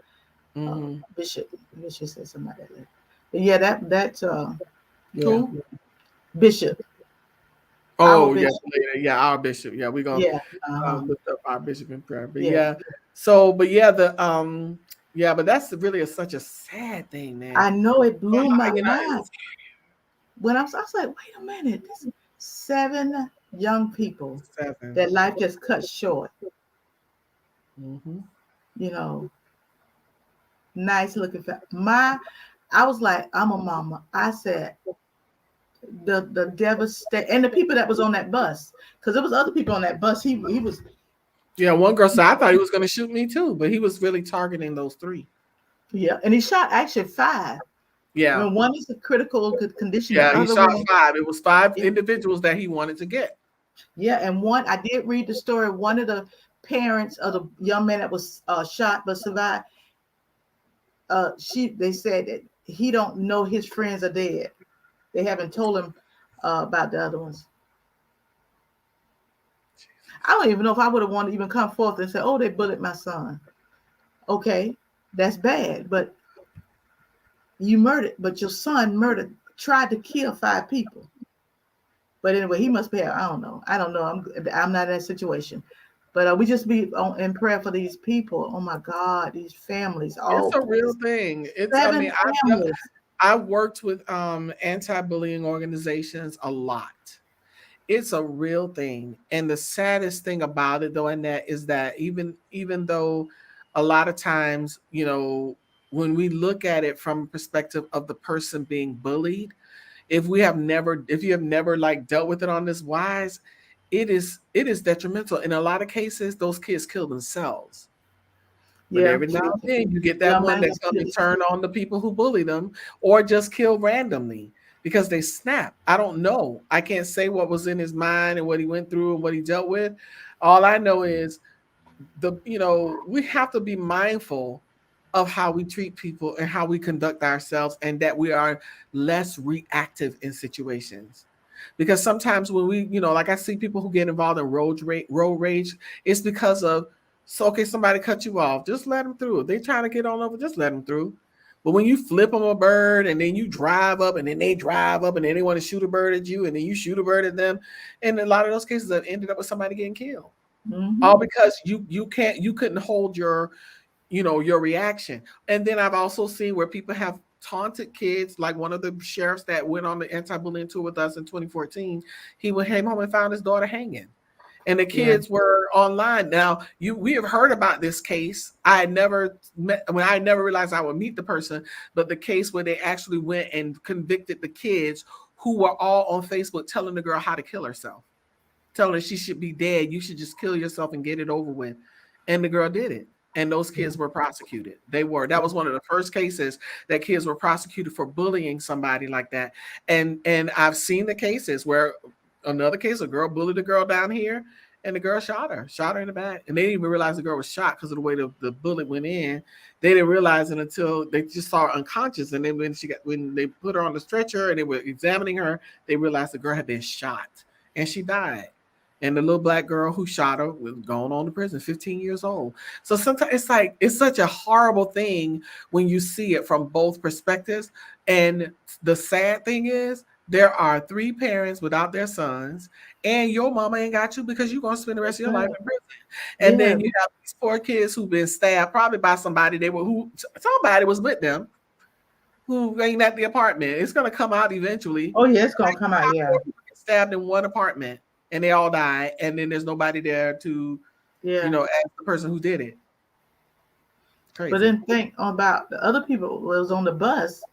Bishop said something about that later. But yeah, that's Who? Bishop. Oh, Our yeah, bishop. later. Yeah, our bishop. Yeah, we're gonna lift up our bishop in prayer. But but that's really such a sad thing, man. I know, it blew my You know, mind. When I was like, wait a minute, 7 young people 7. that life just cut short. Mm-hmm. You know, nice looking. I was like, I'm a mama. I said, the devastation, and the people that was on that bus, because there was other people on that bus. He was. Yeah, one girl said I thought he was going to shoot me too, but he was really targeting those 3. Yeah, and he shot actually 5. Yeah. When one is a critical condition, the Yeah, he other shot one, 5. It was 5 individuals that he wanted to get. yeah, and one, I did read the story. One of the parents of the young man that was shot but survived. They said that he don't know his friends are dead. They haven't told him about the other ones. I don't even know if I would have wanted to even come forth and say, "Oh, they bullied my son." Okay, that's bad, but you murdered. But your son tried to kill 5 people. But anyway, he must be. I don't know. I'm not in that situation. But we just be in prayer for these people. Oh my God, these families. It's a real thing. I 7 mean, families. I've worked with anti-bullying organizations a lot. It's a real thing. And the saddest thing about it, though, Annette, is that even though a lot of times, you know, when we look at it from a perspective of the person being bullied, if you have never like dealt with it on this wise, it is detrimental. In a lot of cases, those kids kill themselves. But Yeah, every now and then you get that young one man that's was going to turn on the people who bully them or just kill randomly because they snap. I don't know. I can't say what was in his mind and what he went through and what he dealt with. All I know is we have to be mindful of how we treat people and how we conduct ourselves and that we are less reactive in situations. Because sometimes when we, like I see people who get involved in road rage, it's because of, somebody cut you off, just let them through. If they trying to get on over, just let them through. But when you flip them a bird and then you drive up and then they drive up and then they want to shoot a bird at you and then you shoot a bird at them, and a lot of those cases have ended up with somebody getting killed. Mm-hmm. All because you couldn't hold your reaction. And then I've also seen where people have taunted kids, like one of the sheriffs that went on the anti-bullying tour with us in 2014. He came home and found his daughter hanging, and the kids were online. Now we have heard about this case. I never realized I would meet the person, but the case where they actually went and convicted the kids who were all on Facebook telling the girl how to kill herself, telling her she should be dead. You should just kill yourself and get it over with. And the girl did it. And those kids were prosecuted. That was one of the first cases that kids were prosecuted for bullying somebody like that. And I've seen the cases where another case, a girl bullied a girl down here and the girl shot her in the back. And they didn't even realize the girl was shot because of the way the bullet went in. They didn't realize it until they just saw her unconscious. And then when they put her on the stretcher and they were examining her, they realized the girl had been shot and she died. And the little black girl who shot her was going on to prison, 15 years old. So sometimes it's such a horrible thing when you see it from both perspectives. And the sad thing is there are 3 parents without their sons, and your mama ain't got you because you're going to spend the rest of your life in prison. And then you have these poor kids who've been stabbed probably by somebody somebody was with them who ain't at the apartment. It's going to come out eventually. Oh yeah, it's going to come out. Yeah. Stabbed in one apartment. And they all die, and then there's nobody there to, ask the person who did it. Crazy. But then think about the other people who was on the bus,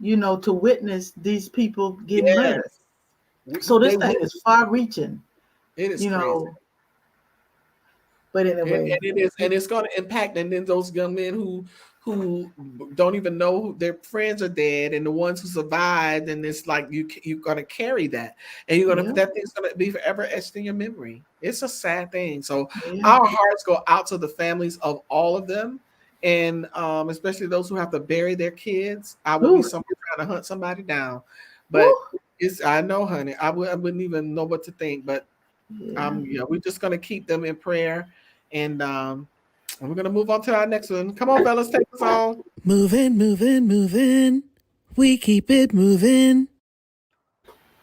to witness these people getting murdered. So this thing is far-reaching. It is crazy. But anyway, and it's going to impact. And then those young men who don't even know their friends are dead, and the ones who survived, and it's like you're going to carry that, and that thing's going to be forever etched in your memory. It's a sad thing. So our hearts go out to the families of all of them, and especially those who have to bury their kids. I would be somewhere trying to hunt somebody down, but I know, honey, I wouldn't even know what to think. But we're just going to keep them in prayer, and we're going to move on to our next one. Come on, fellas, take us on. Moving, moving, moving. We keep it moving.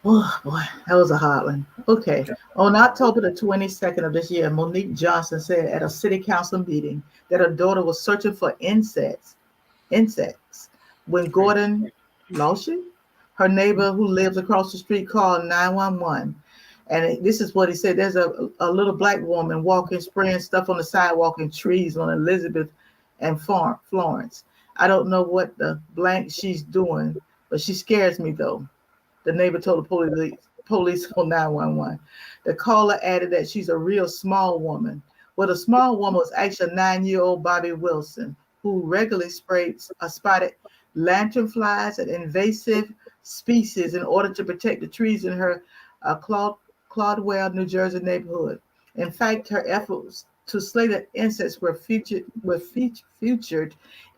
Oh, boy, that was a hard one. Okay. On October the 22nd of this year, Monique Johnson said at a city council meeting that her daughter was searching for insects when Gordon Lawson, Her neighbor who lives across the street called 911. And this is what he said. There's a little black woman walking, spraying stuff on the sidewalk and trees on Elizabeth and Florence. I don't know what the blank she's doing, but she scares me though. The neighbor told the police on 911. The caller added that she's a real small woman. Well, the small woman was actually a 9-year-old Bobby Wilson, who regularly spotted lanternflies and invasive species in order to protect the trees in her Claudwell, New Jersey neighborhood. In fact, her efforts to slay the insects were featured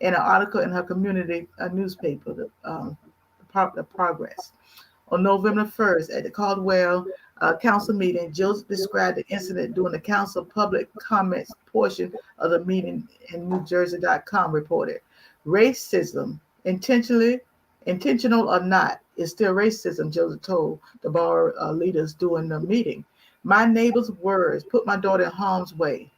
in an article in her community newspaper, the Progress. On November 1st, at the Caldwell council meeting, Joseph described the incident during the council public comments portion of the meeting, in NewJersey.com reported. Racism, intentional or not, is still racism, Joseph told the bar leaders during the meeting. My neighbor's words put my daughter in harm's way.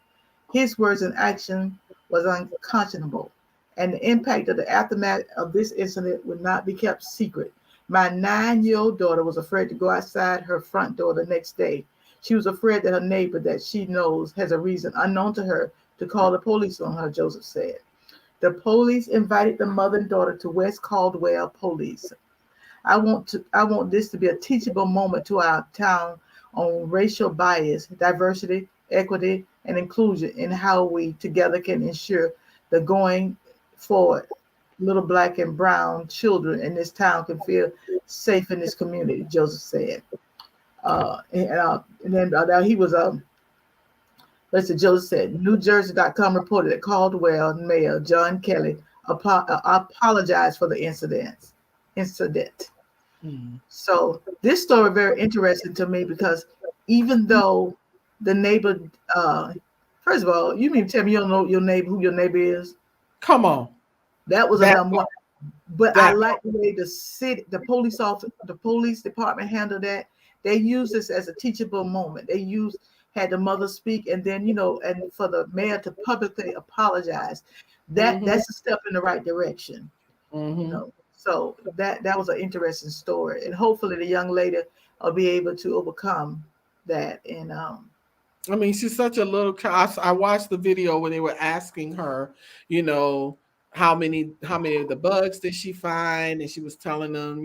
His words and action was unconscionable, and the impact of the aftermath of this incident would not be kept secret. My 9-year-old daughter was afraid to go outside her front door the next day. She was afraid that her neighbor that she knows has a reason unknown to her to call the police on her, Joseph said. The police invited the mother and daughter to West Caldwell Police. I want this to be a teachable moment to our town on racial bias, diversity, equity, and inclusion, and how we together can ensure the going forward little black and brown children in this town can feel safe in this community, Joseph said. And then he was Joseph said, NewJersey.com reported that Caldwell Mayor John Kelly apologized for the incident. So this story is very interesting to me because even though the neighbor, first of all, you mean to tell me you don't know who your neighbor is? Come on. That was a dumb one. But I like the way the police department handled that. They used this as a teachable moment. They had the mother speak, and then and for the mayor to publicly apologize. That's a step in the right direction. So that was an interesting story, and hopefully the young lady will be able to overcome that. And I mean, she's such a little child. I watched the video when they were asking her, how many of the bugs did she find, and she was telling them,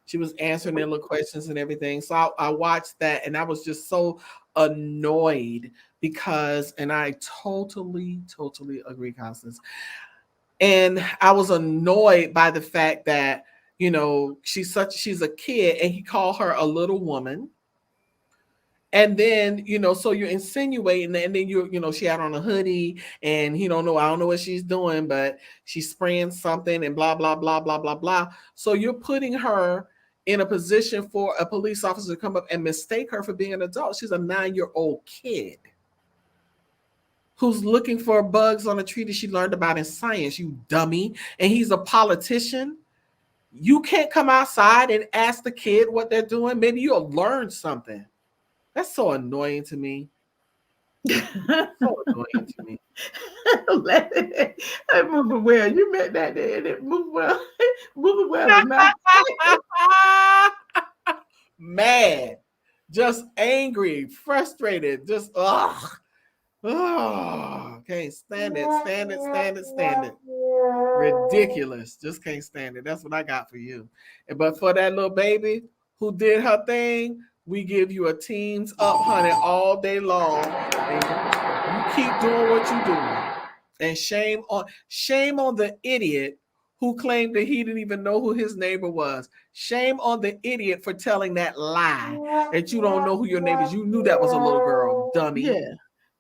she was answering their little questions and everything. So I watched that, and I was just so annoyed because, and I totally agree, Constance. And I was annoyed by the fact that, she's a kid, and he called her a little woman. And then, so you're insinuating, and then she had on a hoodie, and I don't know what she's doing, but she's spraying something and blah, blah, blah, blah, blah, blah. So you're putting her in a position for a police officer to come up and mistake her for being an adult. She's a 9-year-old kid who's looking for bugs on a tree that she learned about in science, you dummy. And he's a politician. You can't come outside and ask the kid what they're doing. Maybe you'll learn something. That's so annoying to me. So annoying to me. Let move well. You meant that there. Move well. Move well. Not mad, just angry, frustrated, just can't stand it. Ridiculous. Just can't stand it. That's what I got for you. But for that little baby who did her thing, we give you a teams up, honey, all day long. And you keep doing what you're doing. And shame on the idiot who claimed that he didn't even know who his neighbor was. Shame on the idiot for telling that lie that you don't know who your neighbor is. You knew that was a little girl, dummy. Yeah.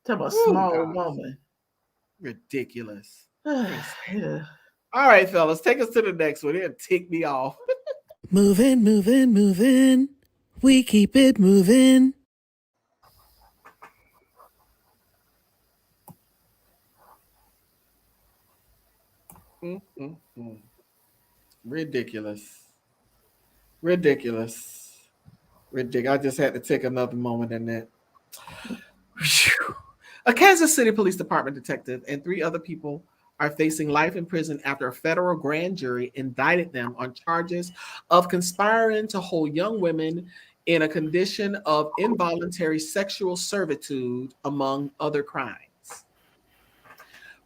Talk about small woman. Ridiculous. Yeah. All right, fellas, take us to the next one. It'll tick me off. Moving. We keep it moving. Ridiculous. I just had to take another moment in that. A Kansas City Police Department detective and 3 other people are facing life in prison after a federal grand jury indicted them on charges of conspiring to hold young women in a condition of involuntary sexual servitude, among other crimes.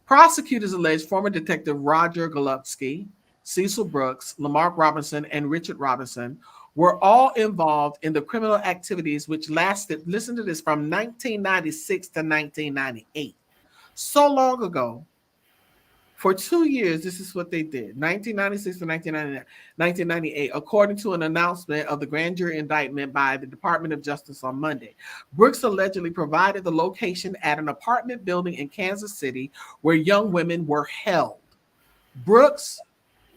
Prosecutors allege former Detective Roger Golubsky, Cecil Brooks, Lamarck Robinson, and Richard Robinson were all involved in the criminal activities which lasted, listen to this, from 1996 to 1998. So long ago. For 2 years, this is what they did, 1996 to 1998, according to an announcement of the grand jury indictment by the Department of Justice on Monday. Brooks allegedly provided the location at an apartment building in Kansas City where young women were held. Brooks,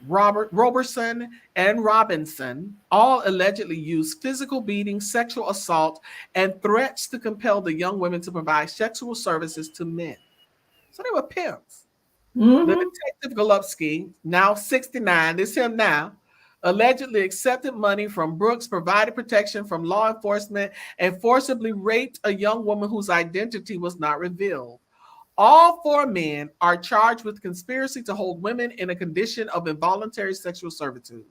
Roberson, and Robinson all allegedly used physical beating, sexual assault, and threats to compel the young women to provide sexual services to men. So they were pimps. The Detective Golubsky, now 69, this is him now, allegedly accepted money from Brooks, provided protection from law enforcement, and forcibly raped a young woman whose identity was not revealed. All 4 men are charged with conspiracy to hold women in a condition of involuntary sexual servitude.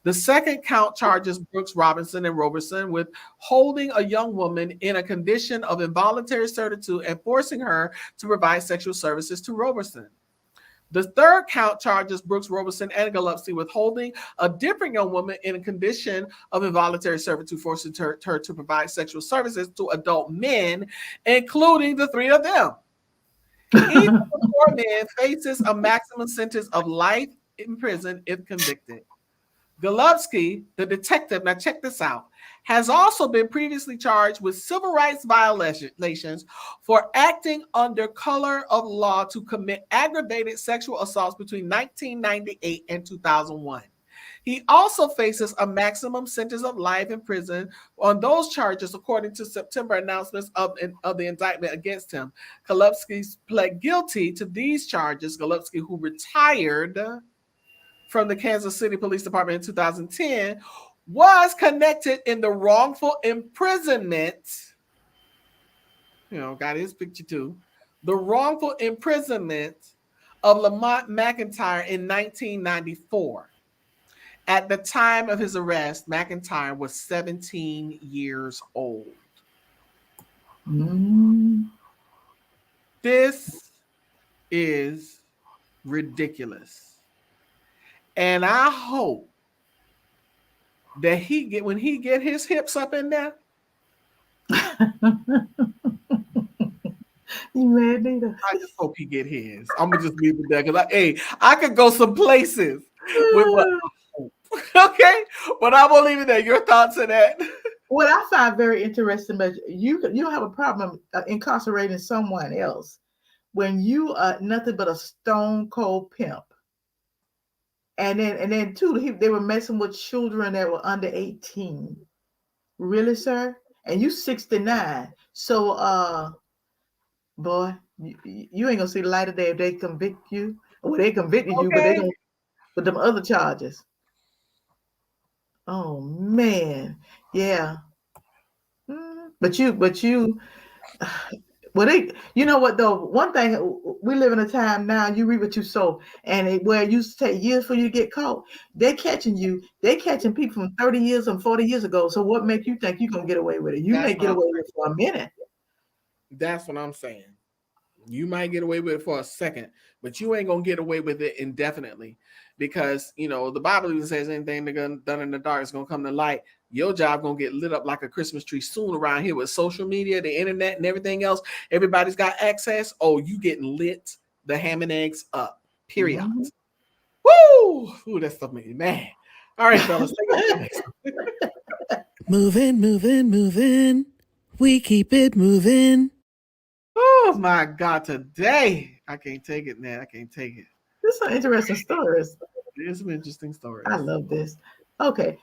The second count charges Brooks, Robinson, and Roberson with holding a young woman in a condition of involuntary servitude and forcing her to provide sexual services to Roberson. The third count charges Brooks, Roberson, and Golubsky with holding a different young woman in a condition of involuntary servitude, forcing her to provide sexual services to adult men, including the 3 of them. Each of the 4 men faces a maximum sentence of life in prison if convicted. Golubsky, the detective, now check this out, has also been previously charged with civil rights violations for acting under color of law to commit aggravated sexual assaults between 1998 and 2001. He also faces a maximum sentence of life in prison on those charges, according to September announcements of the indictment against him. Golubsky pled guilty to these charges. Golubsky, who retired from the Kansas City Police Department in 2010, was connected in the wrongful imprisonment, got his picture too, the wrongful imprisonment of Lamont McIntyre in 1994. At the time of his arrest, McIntyre was 17 years old. This is ridiculous. And I hope that when he get his hips up in there. You mad, Nita? I just hope he get his. I'm gonna just leave it there because I could go some places with what I hope. Okay, but I won't leave it there. Your thoughts on that? What I find very interesting, but you don't have a problem incarcerating someone else when you are nothing but a stone cold pimp. And then too, they were messing with children that were under 18. Really, sir? And you 69. So, boy, you ain't gonna see the light of day if they convict you. Well, they convicted you, but they don't with them other charges. Oh man, yeah. But you. Well, you know what though? One thing, we live in a time now, you reap what you sow, and where it used to take years for you to get caught, they're catching you. They're catching people from 30 years and 40 years ago. So what makes you think you're gonna get away with it? You may get away with it for a minute. That's what I'm saying. You might get away with it for a second, but you ain't gonna get away with it indefinitely, because the Bible even says anything done in the dark is gonna come to light. Your job gonna get lit up like a Christmas tree soon around here with social media, the internet, and everything else. Everybody's got access. Oh, you getting lit the ham and eggs up. Period. Woo! Ooh, that's something, man. All right, fellas. Moving. We keep it moving. Oh my God, today I can't take it, man. I can't take it. This is some interesting stories. There's some interesting stories. I love this. Okay,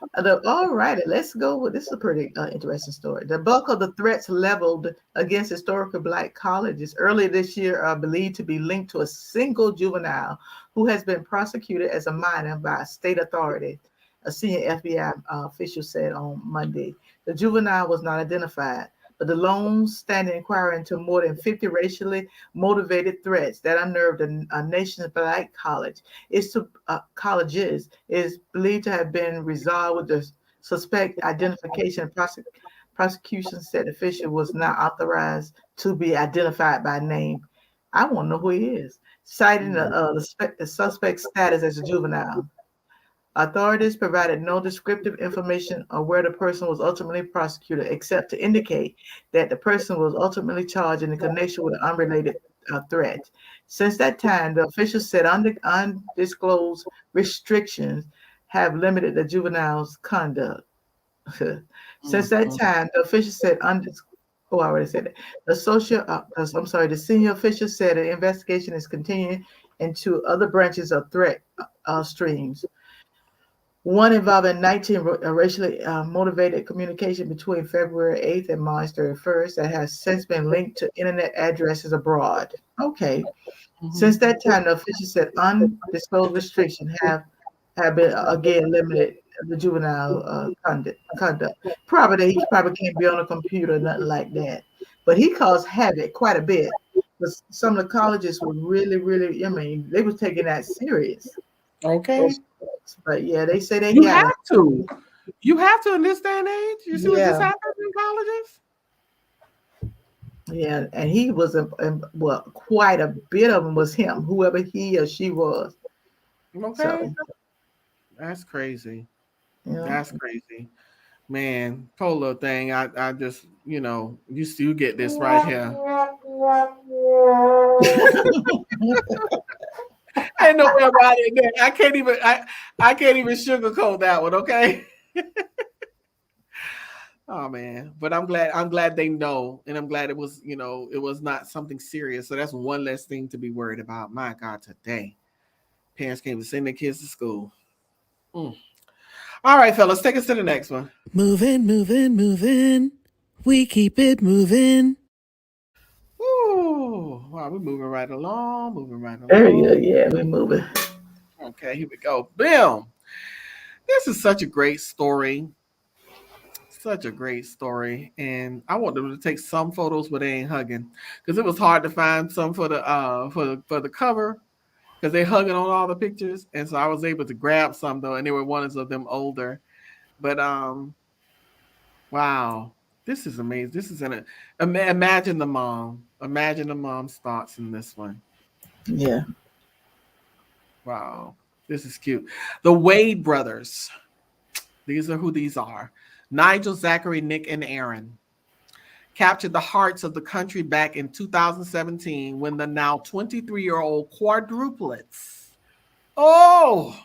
all righty, let's go with this. Is a pretty interesting story. The bulk of the threats leveled against historically Black colleges earlier this year are believed to be linked to a single juvenile who has been prosecuted as a minor by a state authority, a senior FBI official said on Monday. The juvenile was not identified, the long-standing inquiry into more than 50 racially motivated threats that unnerved a nation's black colleges is believed to have been resolved with the suspect identification and prosecution said the official was not authorized to be identified by name. I want to know who he is, citing the suspect's status as a juvenile. Authorities provided no descriptive information on where the person was ultimately prosecuted, except to indicate that the person was ultimately charged in connection with an unrelated threat. Since that time, the officials said undisclosed restrictions have limited the juvenile's conduct. Since that time, the official said oh, I already said it. The senior official said the investigation is continuing into other branches of threat streams. One involving 19 racially motivated communication between February 8th and March 31st that has since been linked to internet addresses abroad. Okay. Since that time, the official said undisclosed restrictions have been again limited the juvenile conduct. Probably he probably can't be on a computer, nothing like that. But he caused havoc quite a bit. But some of the colleges were really, I mean, they were taking that serious. Okay. But yeah, they say they You got have to. You have to in this day and age. You see what just happened in colleges? Yeah, and he was well, quite a bit of them was him, whoever he or she was. Okay. So, that's crazy. Yeah. That's crazy. Man, poor little thing. I just, you still get this right here. Ain't no way about it. I can't even sugarcoat that one, okay? Oh man, but I'm glad they know, and I'm glad it was, it was not something serious. So that's one less thing to be worried about. My God, today, parents can't even send their kids to school. All right, fellas, take us to the next one. Moving. We keep it moving. Ooh, wow, we're moving right along. There you go. Yeah, we're moving. Okay, here we go. Boom. This is such a great story. Such a great story, and I want them to take some photos where they ain't hugging, because it was hard to find some for the for the cover, because they hugging on all the pictures, and so I was able to grab some though, and they were ones of them older. But wow, this is amazing. This is imagine the mom's thoughts in this one. Yeah. Wow, this is cute. The Wade brothers. These are who these are. Nigel, Zachary, Nick, and Aaron captured the hearts of the country back in 2017 when the now 23-year-old quadruplets. Oh,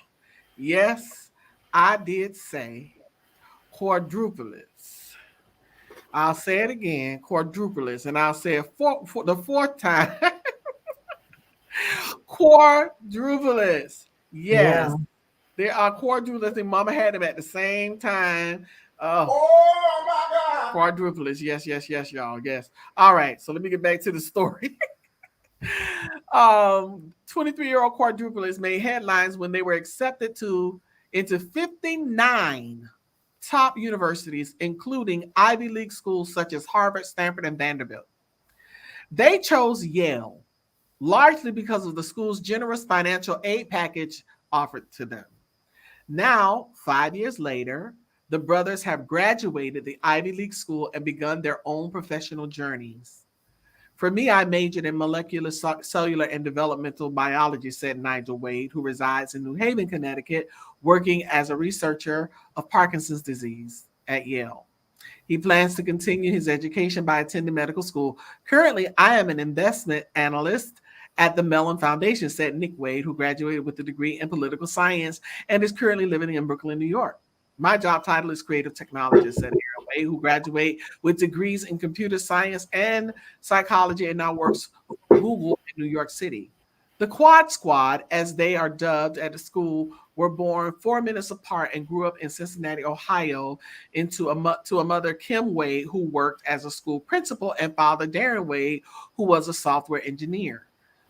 yes, I did say quadruplets. I'll say it again, quadruplets, and I'll say it for the fourth time. Quadruplets. Yes. Yeah. There are quadruplets, and Mama had them at the same time. Oh my God. Quadruplets. Yes, y'all. Yes. All right. So let me get back to the story. 23-year-old quadruplets made headlines when they were accepted into 59 top universities, including Ivy League schools such as Harvard, Stanford, and Vanderbilt. They chose Yale, largely because of the school's generous financial aid package offered to them. Now, 5 years later, the brothers have graduated the Ivy League school and begun their own professional journeys. For me, I majored in molecular, cellular, and developmental biology, said Nigel Wade, who resides in New Haven, Connecticut, working as a researcher of Parkinson's disease at Yale. He plans to continue his education by attending medical school. Currently, I am an investment analyst at the Mellon Foundation, said Nick Wade, who graduated with a degree in political science and is currently living in Brooklyn, New York. My job title is creative technologist, said Aaron Wade, who graduated with degrees in computer science and psychology and now works for Google in New York City. The Quad Squad, as they are dubbed at the school, were born 4 minutes apart and grew up in Cincinnati, Ohio, to a mother, Kim Wade, who worked as a school principal, and father, Darren Wade, who was a software engineer.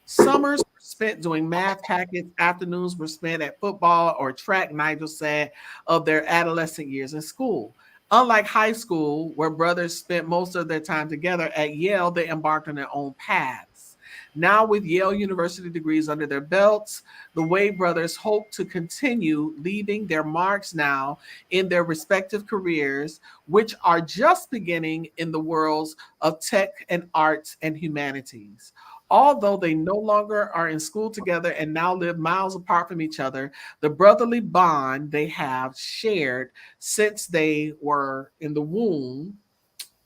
Summers were spent doing math packets. Afternoons were spent at football or track, Nigel said, of their adolescent years in school. Unlike high school, where brothers spent most of their time together, at Yale, they embarked on their own paths. Now, with Yale University degrees under their belts, the Wade brothers hope to continue leaving their marks now in their respective careers, which are just beginning in the worlds of tech and arts and humanities. Although they no longer are in school together and now live miles apart from each other, the brotherly bond they have shared since they were in the womb.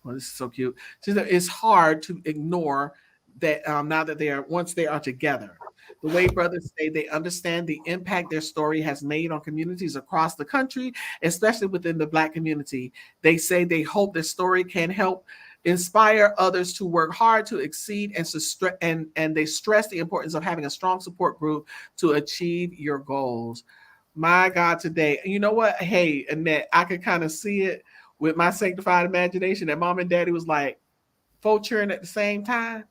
Well, this is so cute. It's hard to ignore that now that they are once they are together. The Wade brothers say they understand the impact their story has made on communities across the country, especially within the Black community. They say they hope their story can help inspire others to work hard to exceed and they stress the importance of having a strong support group to achieve your goals. My God, today, you know what? Hey, Annette, I could kind of see it with my sanctified imagination that mom and daddy was like, four cheering at the same time,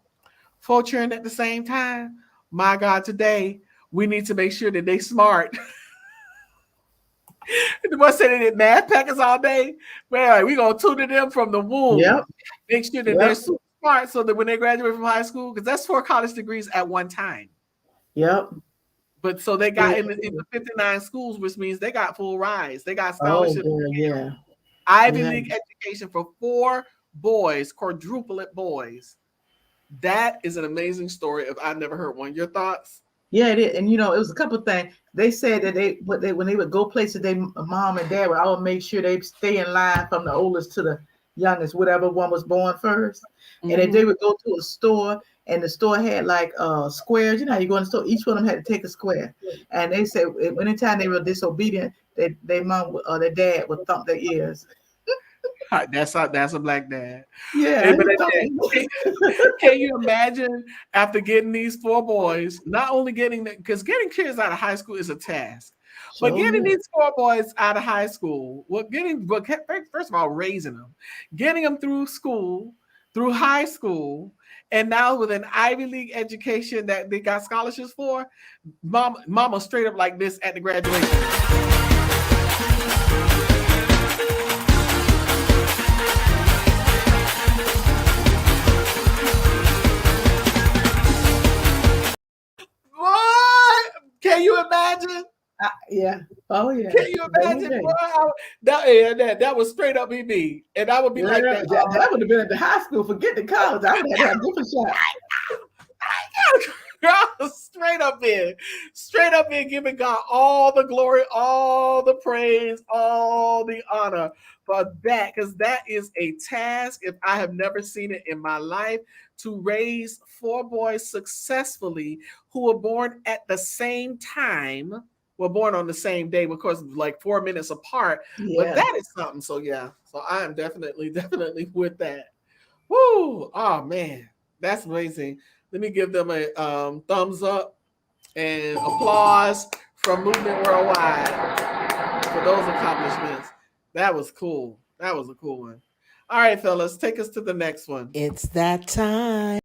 four cheering at the same time. My God, today, we need to make sure that they smart. The boy said they did math packets all day. Man, we gonna tutor them from the womb. Yep. Make sure that they're super smart so that when they graduate from high school, because that's 4 college degrees at one time. Yep. But so they got in the 59 schools, which means they got full rides. They got scholarships. Oh, yeah. Ivy League education for 4 boys, quadruplet boys. That is an amazing story. If I've never heard one. Your thoughts? Yeah, it is. And it was a couple of things. They said that when they would go places, they mom and dad would all make sure they stay in line from the oldest to the youngest, whatever one was born first. Mm-hmm. And if they would go to a store and the store had like squares, you go in the store, each one of them had to take a square. And they said anytime they were disobedient, their mom or their dad would thump their ears. That's a Black dad. Yeah. Can you imagine after getting these 4 boys, not only because getting kids out of high school is a task, but getting these 4 boys out of high school, first of all, raising them, getting them through school, through high school, and now with an Ivy League education that they got scholarships for, mama straight up like this at the graduation. Can you imagine? Yeah. Oh, yeah. Can you imagine? That was straight up me. And I would be like that. That would have been at the high school. Forget the college. I would have had a different shot. Straight up in giving God all the glory, all the praise, all the honor for that, because that is a task, if I have never seen it in my life, to raise 4 boys successfully who were born at the same time, were born on the same day, because like 4 minutes apart. Yeah. But that is something. So yeah, so I am definitely with that. Woo! Oh man, that's amazing. Let me give them a thumbs up and applause from Movement Worldwide for those accomplishments. That was cool. That was a cool one. All right, fellas, take us to the next one. It's that time.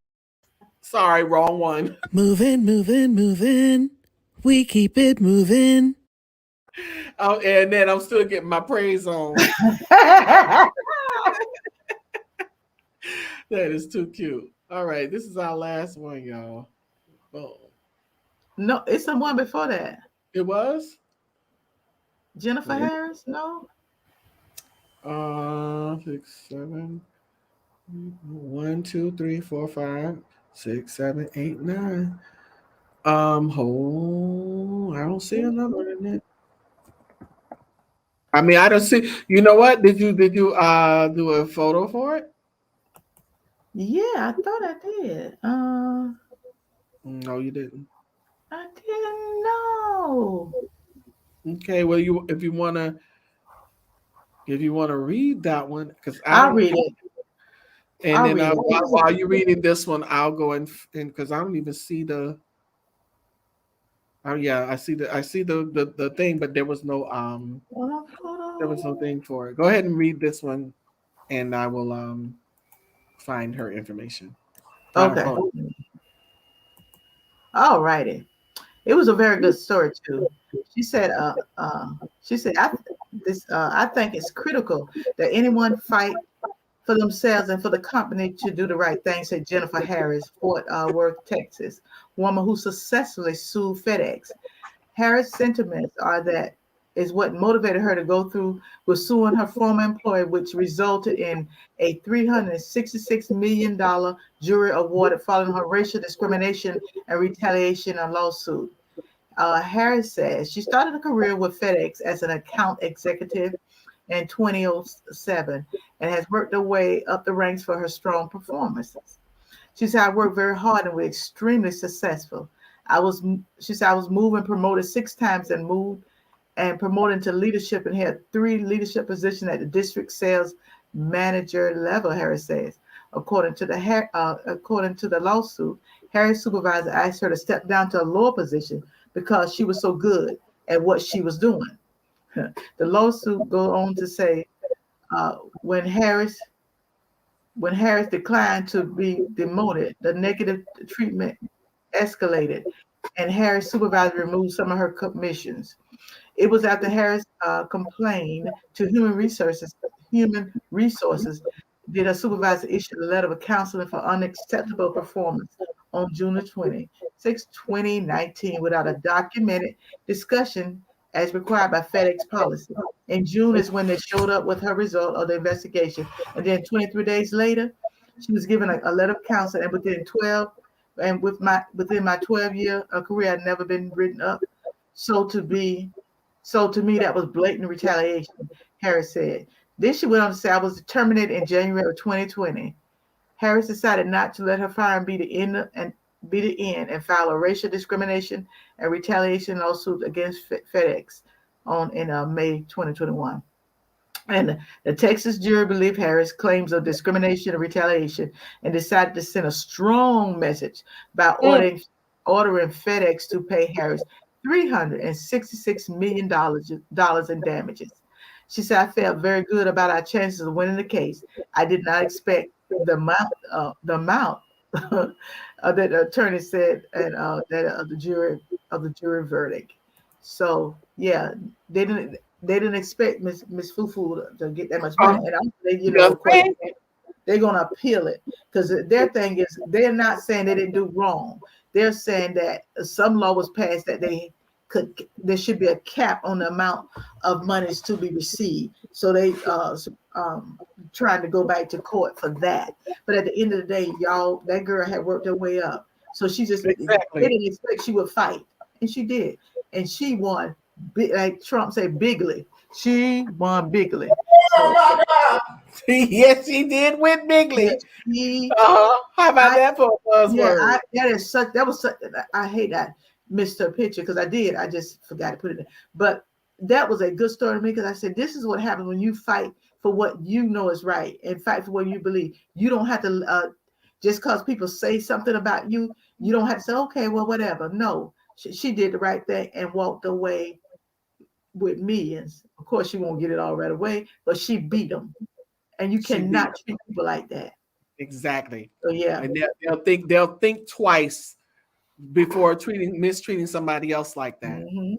Sorry, wrong one. Moving. We keep it moving. Oh, and then I'm still getting my praise on. That is too cute. All right, this is our last one, y'all. Oh. No, it's the one before that. It was? Jennifer Harris? No. 6, 7, 1, 2, 3, 4, 5, 6, 7, 8, 9. I don't see another in it. I mean, I don't see. You know what? Did you do a photo for it? Yeah, I thought I did. No, you didn't. I didn't know. Okay, well, if you wanna read that one, because I'll read it. And then while you're reading this one, I'll go in because I don't even see the. Oh yeah, I see the thing, but there was no thing for it. Go ahead and read this one, and I will find her information. Okay. All righty. It was a very good story too. She said, I think it's critical that anyone fight for themselves and for the company to do the right thing, said Jennifer Harris, Fort Worth, Texas, woman who successfully sued FedEx. Harris' sentiments are that is what motivated her to go through with suing her former employer, which resulted in a $366 million jury awarded following her racial discrimination and retaliation lawsuit. Harris says she started a career with FedEx as an account executive in 2007 and has worked her way up the ranks for her strong performances. She said, I worked very hard and was extremely successful. She said, I was moved and promoted 6 times and moved and promoted to leadership and had 3 leadership positions at the district sales manager level, Harris says. According to the lawsuit, Harris' supervisor asked her to step down to a lower position because she was so good at what she was doing. The lawsuit goes on to say when Harris declined to be demoted, the negative treatment escalated, and Harris' supervisor removed some of her commissions. It was after Harris complained to Human Resources, did a supervisor issue a letter of counseling for unacceptable performance on June 26, 2019, without a documented discussion as required by FedEx policy. In June is when they showed up with her result of the investigation. And then 23 days later, she was given a letter of counseling, and within my 12-year career, I'd never been written up. So to me, that was blatant retaliation, Harris said. Then she went on to say, I was terminated in January of 2020. Harris decided not to let her firing be the end and file a racial discrimination and retaliation lawsuit against FedEx in May 2021. And the Texas jury believed Harris' claims of discrimination and retaliation and decided to send a strong message by ordering FedEx to pay Harris $366 million in damages. She said, I felt very good about our chances of winning the case. I did not expect the amount that the attorney said, and that the jury verdict. So yeah, they didn't expect Miss Fufu to get that much money, and I'm saying, of course, they're gonna appeal it because their thing is they're not saying they didn't do wrong. They're saying that some law was passed that there should be a cap on the amount of monies to be received. So they trying to go back to court for that. But at the end of the day, y'all, that girl had worked her way up. So she just they didn't expect she would fight, and she did, and she won. Like Trump said, bigly. She won bigly. So, yes, she did win bigly. How about that for a buzzword? I hate that. Missed her picture because I just forgot to put it in. But that was a good story to me because I said, this is what happens when you fight for what you know is right and fight for what you believe. You don't have to, just because people say something about you, you don't have to say, okay, well, whatever. No, she did the right thing and walked away with millions. Of course, she won't get it all right away, but she beat them. And you cannot treat people like that. Exactly. So yeah. And they'll think twice before mistreating somebody else like that. You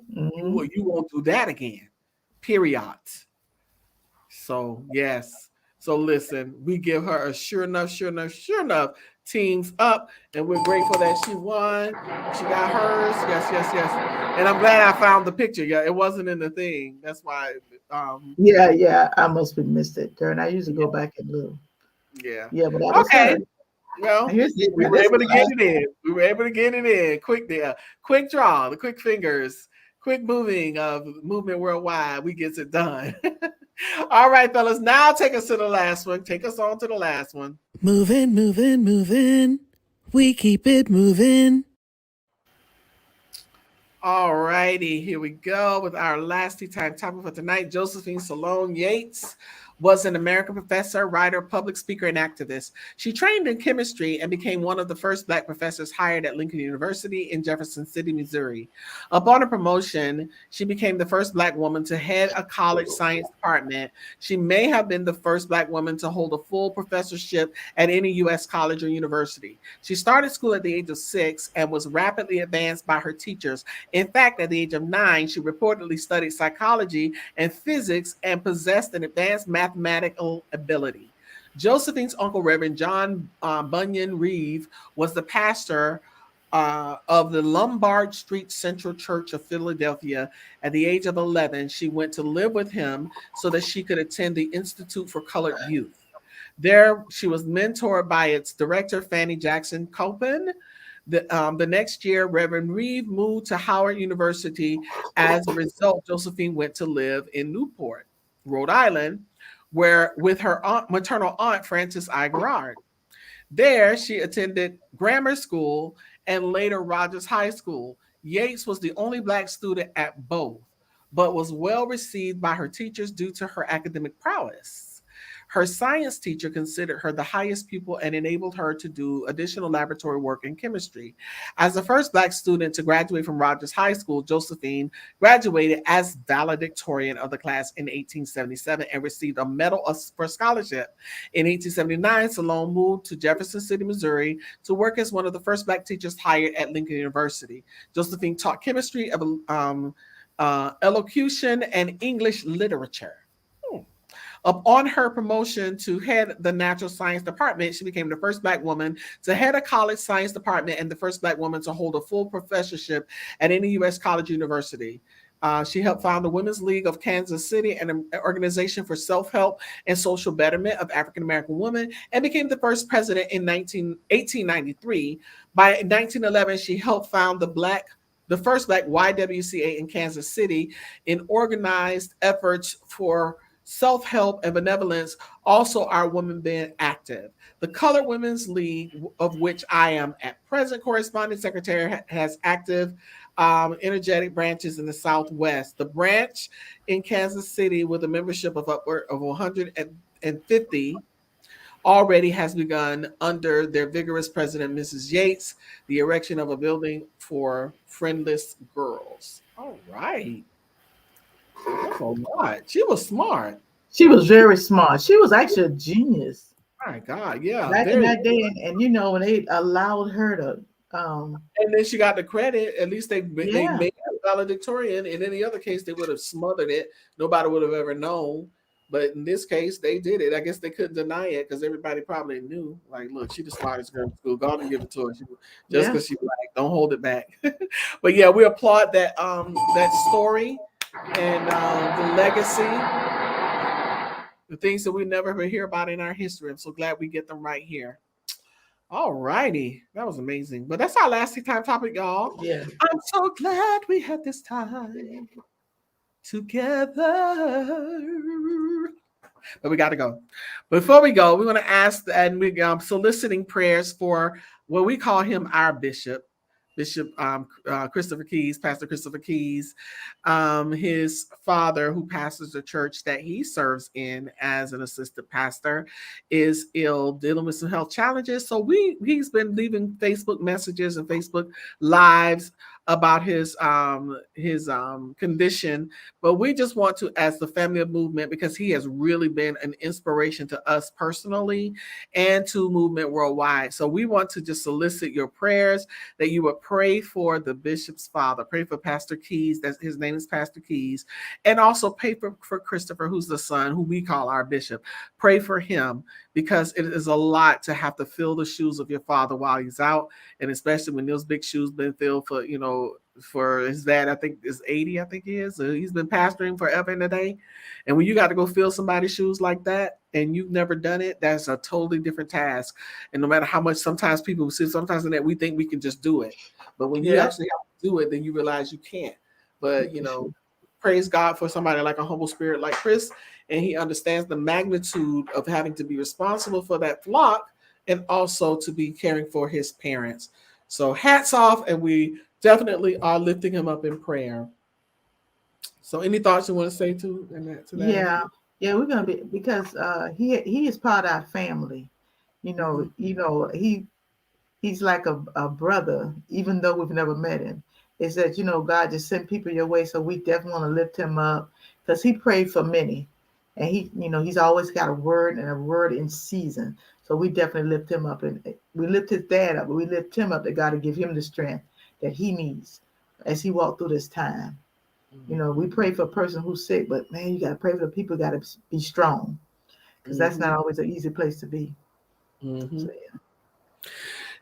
won't do that again. Period. So yes. So listen, we give her a sure enough teams up, and we're grateful that she won. She got hers. Yes. And I'm glad I found the picture. Yeah, it wasn't in the thing. That's why. Yeah. I must have missed it, Darren. I usually go back and look. Yeah. But that was okay. Her. Well, we were able to get it in. We were able to get it in. Quick draw, the quick fingers, quick movement worldwide. We gets it done. All right, fellas. Now take us to the last one. Take us on to the last one. Moving. We keep it moving. All righty, here we go with our last tea time topic for tonight. Josephine Salone Yates was an American professor, writer, public speaker, and activist. She trained in chemistry and became one of the first Black professors hired at Lincoln University in Jefferson City, Missouri. Upon her promotion, she became the first Black woman to head a college science department. She may have been the first Black woman to hold a full professorship at any U.S. college or university. She started school at the age of 6 and was rapidly advanced by her teachers. In fact, at the age of 9, she reportedly studied psychology and physics and possessed an advanced mathematical ability. Josephine's uncle, Reverend John Bunyan Reeve, was the pastor of the Lombard Street Central Church of Philadelphia. At the age of 11, she went to live with him so that she could attend the Institute for Colored Youth. There, she was mentored by its director, Fanny Jackson Copen. The next year, Reverend Reeve moved to Howard University. As a result, Josephine went to live in Newport, Rhode Island, where with her maternal aunt, Frances I. Garrard. There, she attended grammar school and later Rogers High School. Yates was the only Black student at both, but was well received by her teachers due to her academic prowess. Her science teacher considered her the highest pupil and enabled her to do additional laboratory work in chemistry. As the first Black student to graduate from Rogers High School, Josephine graduated as valedictorian of the class in 1877 and received a medal for scholarship. In 1879, Salome moved to Jefferson City, Missouri to work as one of the first Black teachers hired at Lincoln University. Josephine taught chemistry, elocution, and English literature. Upon her promotion to head the natural science department, she became the first Black woman to head a college science department and the first Black woman to hold a full professorship at any U.S. college or university. She helped found the Women's League of Kansas City, an organization for self-help and social betterment of African-American women, and became the first president in 1893. By 1911, she helped found the first Black YWCA in Kansas City in organized efforts for self-help and benevolence. Also, our women being active. The Colored Women's League, of which I am at present corresponding secretary, has active energetic branches in the Southwest. The branch in Kansas City, with a membership of upward of 150, already has begun under their vigorous president, Mrs. Yates, the erection of a building for friendless girls. All right. That's a lot. She was smart. She was very smart. She was actually a genius. My God, yeah. Back in that day, and you know, when they allowed her to and then she got the credit. At least they made her valedictorian. In any other case, they would have smothered it. Nobody would have ever known. But in this case, they did it. I guess they couldn't deny it because everybody probably knew. Like, look, she's the smartest girl in school. Go on and give it to her. Just because she's Black. Don't hold it back. But yeah, we applaud that that story and the legacy, the things that we never ever hear about in our history. I'm so glad we get them right here. All righty. That was amazing. But that's our last time topic, y'all. Yeah. I'm so glad we had this time together. But we got to go. Before we go, we want to ask, and we're soliciting prayers for what we call him our bishop. Bishop Christopher Keys, Pastor Christopher Keys, his father, who pastors the church that he serves in as an assistant pastor, is ill, dealing with some health challenges. So he's been leaving Facebook messages and Facebook lives about his condition, but we just want to, as the family of movement, because he has really been an inspiration to us personally and to movement worldwide. So we want to just solicit your prayers, that you would pray for the bishop's father, pray for Pastor Keys, that his name is Pastor Keys, and also pray for Christopher, who's the son, who we call our bishop. Pray for him, because it is a lot to have to fill the shoes of your father while he's out, and especially when those big shoes been filled for, for his dad, I think is 80, I think he is. So he's been pastoring forever and a day. And when you got to go fill somebody's shoes like that, and you've never done it, that's a totally different task. And no matter how much, sometimes people see, sometimes in that we think we can just do it. But when you actually have to do it, then you realize you can't. But, praise God for somebody like a humble spirit like Chris. And he understands the magnitude of having to be responsible for that flock and also to be caring for his parents. So hats off, and we definitely are lifting him up in prayer. So any thoughts you want to say to that? Yeah, we're gonna be because he is part of our family. He's like a brother, even though we've never met him. Is that God just sent people your way, so we definitely want to lift him up because he prayed for many, and he's always got a word and a word in season. So we definitely lift him up, and we lift his dad up, but we lift him up, that God to give him the strength that he needs as he walked through this time. We pray for a person who's sick, but man, you got to pray for the people. Got to be strong because that's not always an easy place to be. Mm-hmm. So, yeah.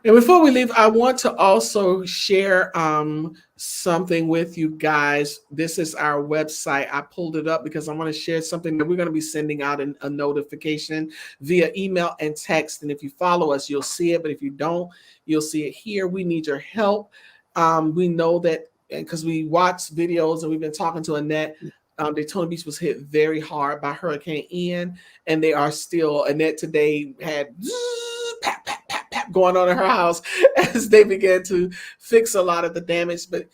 And before we leave, I want to also share something with you guys. This is our website. I pulled it up because I want to share something that we're going to be sending out a notification via email and text. And if you follow us, you'll see it. But if you don't, you'll see it here. We need your help. We know that because we watch videos and we've been talking to Annette. Daytona Beach was hit very hard by Hurricane Ian, and they are still. Annette today had pat, pat, pat, pat going on in her house as they began to fix a lot of the damage. But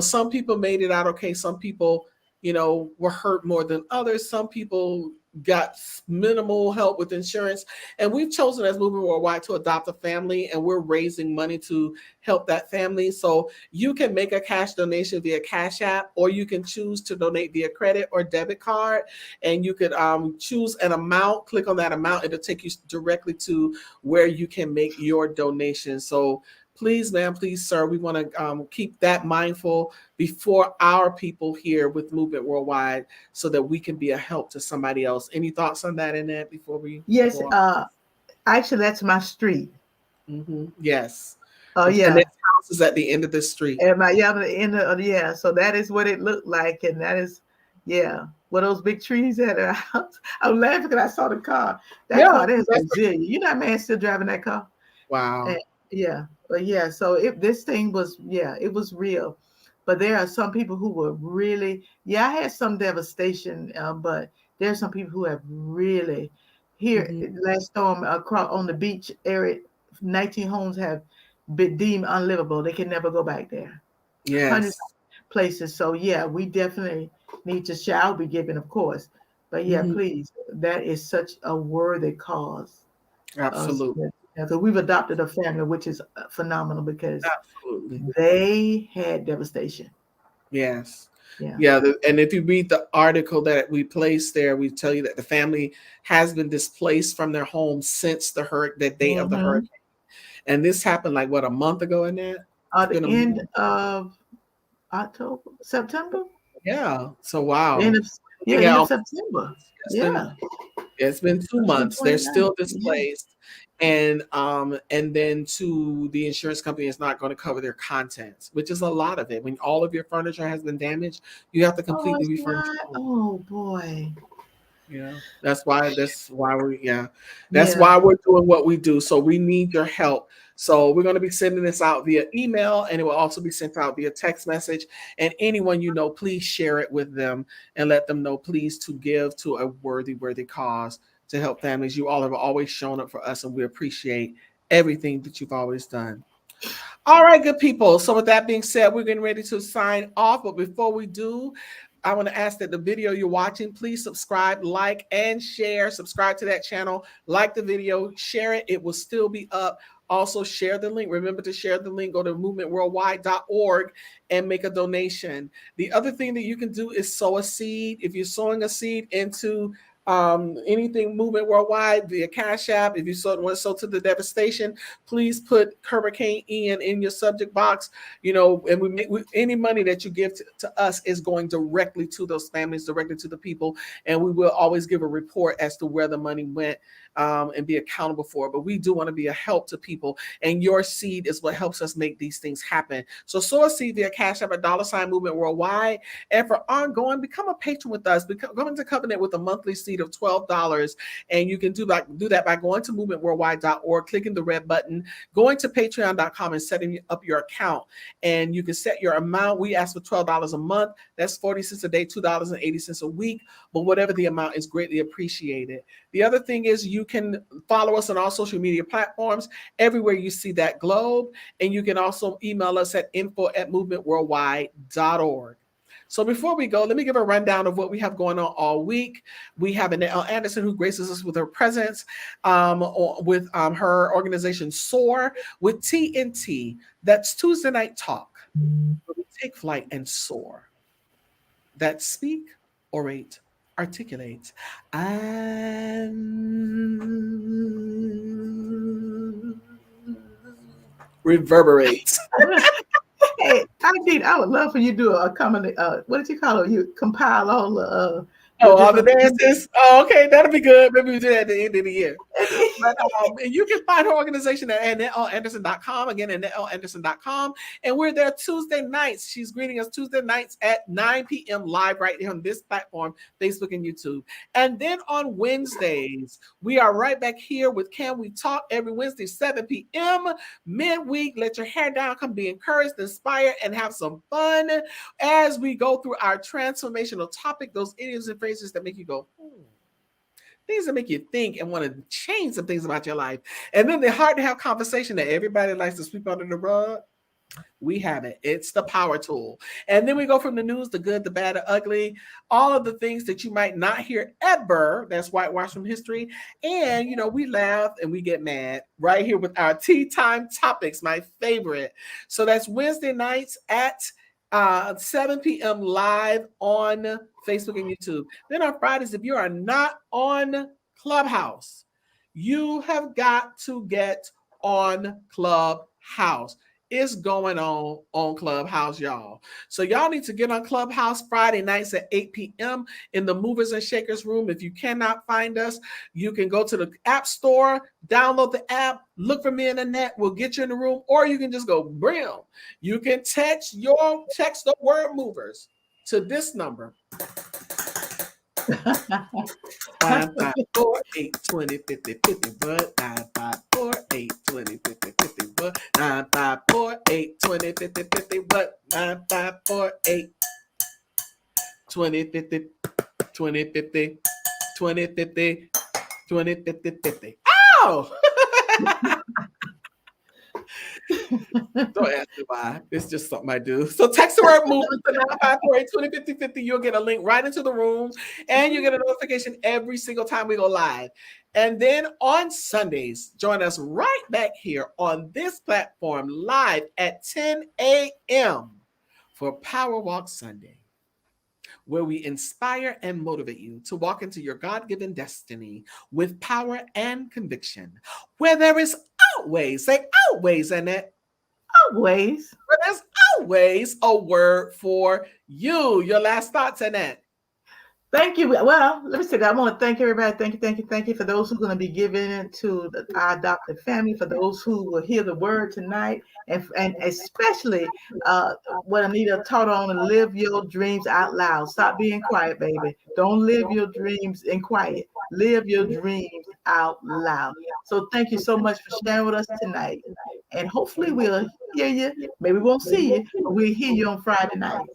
some people made it out okay. Some people, were hurt more than others. Some people got minimal help with insurance, and we've chosen as Movement Worldwide to adopt a family, and we're raising money to help that family. So you can make a cash donation via Cash App, or you can choose to donate via credit or debit card, and you could choose an amount, click on that amount, it'll take you directly to where you can make your donation. So please, ma'am, please, sir, we want to keep that mindful before our people here with Movement Worldwide so that we can be a help to somebody else. Any thoughts on that, Annette, before we Yes, go on? actually, that's my street. Mm-hmm. Yes. Oh, And yeah. Annette's house is at the end of the street. And my yeah, the end of yeah. So that is what it looked like, and that is what those big trees at her house. I'm laughing because I saw the car. That car, there's a zillion. That man still driving that car. Wow. And, yeah, but yeah. So this thing was it was real. But there are some people who were really I had some devastation, but there are some people who have really here last storm across on the beach area. 19 homes have been deemed unlivable. They can never go back there. Yes. Hundreds of places. So we definitely need to shall be given, of course. But please, that is such a worthy cause. Absolutely. So we've adopted a family, which is phenomenal because absolutely they had devastation. Yes. Yeah. And if you read the article that we placed there, we tell you that the family has been displaced from their home since the day of the hurricane. And this happened like what, a month ago, Annette? The end of September. Yeah. So wow. End of September. It's been 2 months. They're still displaced. And then the insurance company is not going to cover their contents, which is a lot of it. When all of your furniture has been damaged, you have to completely refurnish. Oh boy. Yeah, that's why we're doing what we do. So we need your help. So we're going to be sending this out via email, and it will also be sent out via text message. And anyone please share it with them and let them know, please, to give to a worthy cause to help families. You all have always shown up for us, and we appreciate everything that you've always done. All right, good people. So with that being said, we're getting ready to sign off. But before we do, I want to ask that the video you're watching, please subscribe, like, and share. Subscribe to that channel, like the video, share it. It will still be up. Also, share the link. Remember to share the link. Go to movementworldwide.org and make a donation. The other thing that you can do is sow a seed. If you're sowing a seed into anything Movement Worldwide via Cash App, if you want to sow to the devastation, please put Hurricane Ian in your subject box. And any money that you give to us is going directly to those families, directly to the people, and we will always give a report as to where the money went and be accountable for it. But we do want to be a help to people, and your seed is what helps us make these things happen. So sow a seed via Cash App at $Movement Worldwide, and for ongoing, become a patron with us. Go into covenant with a monthly seed of $12, and you can do that by going to movementworldwide.org, clicking the red button, going to patreon.com, and setting up your account. And you can set your amount. We ask for $12 a month. That's 40 cents a day, $2.80 a week. But whatever the amount is greatly appreciated. The other thing is you can follow us on all social media platforms, everywhere you see that globe. And you can also email us at info@movementworldwide.org. So before we go, let me give a rundown of what we have going on all week. We have Annette L Anderson, who graces us with her presence with her organization SOAR with TNT. That's Tuesday Night Talk, where we take flight and soar. That speak, orate, articulate, and reverberate. Hey, I would love for you to do a common. What did you call it? You compile all the. All the dances. Oh, okay, that'll be good. Maybe we do that at the end of the year. But, and you can find her organization at AnnetteLAnderson.com. Again, AnnetteLAnderson.com. And we're there Tuesday nights. She's greeting us Tuesday nights at 9 p.m. live right here on this platform, Facebook and YouTube. And then on Wednesdays, we are right back here with Can We Talk every Wednesday, 7 p.m. midweek. Let your hair down, come be encouraged, inspired, and have some fun as we go through our transformational topic, those idioms and phrases that make you go, things that make you think and want to change some things about your life. And then the hard to have conversation that everybody likes to sweep under the rug. We have it. It's the power tool. And then we go from the news, the good, the bad, the ugly, all of the things that you might not hear ever. That's whitewashed from history. And, you know, we laugh and we get mad right here with our tea time topics, my favorite. So that's Wednesday nights at 7 p.m. live on Facebook and YouTube. Then on Fridays, if you are not on Clubhouse, you have got to get on Clubhouse. It's going on Clubhouse, y'all. So y'all need to get on Clubhouse Friday nights at 8 p.m. in the Movers and Shakers room. If you cannot find us, you can go to the App Store, download the app, look for me and Annette. We'll get you in the room, or you can just go brim. You can text the word movers to this number. 954-820-5050, but 954-820-5050, but 954-820-5050, but 954-820-50, 2050, 2050, 2050. Oh! Don't ask me why. It's just something I do. So text the word movers to 954-820-5050. You'll get a link right into the room, and you get a notification every single time we go live. And then on Sundays, join us right back here on this platform live at 10 a.m. for Power Walk Sunday, where we inspire and motivate you to walk into your God-given destiny with power and conviction. Where there is always, say always, Annette. Always. Where there's always a word for you. Your last thoughts, Annette. Thank you. Well, let me say that. I want to thank everybody. Thank you for those who are going to be giving it to our adopted family, for those who will hear the word tonight, and especially what Anita taught on, and live your dreams out loud. Stop being quiet, baby. Don't live your dreams in quiet. Live your dreams out loud. So thank you so much for sharing with us tonight. And hopefully we'll hear you. Maybe we won't see you, but we'll hear you on Friday night.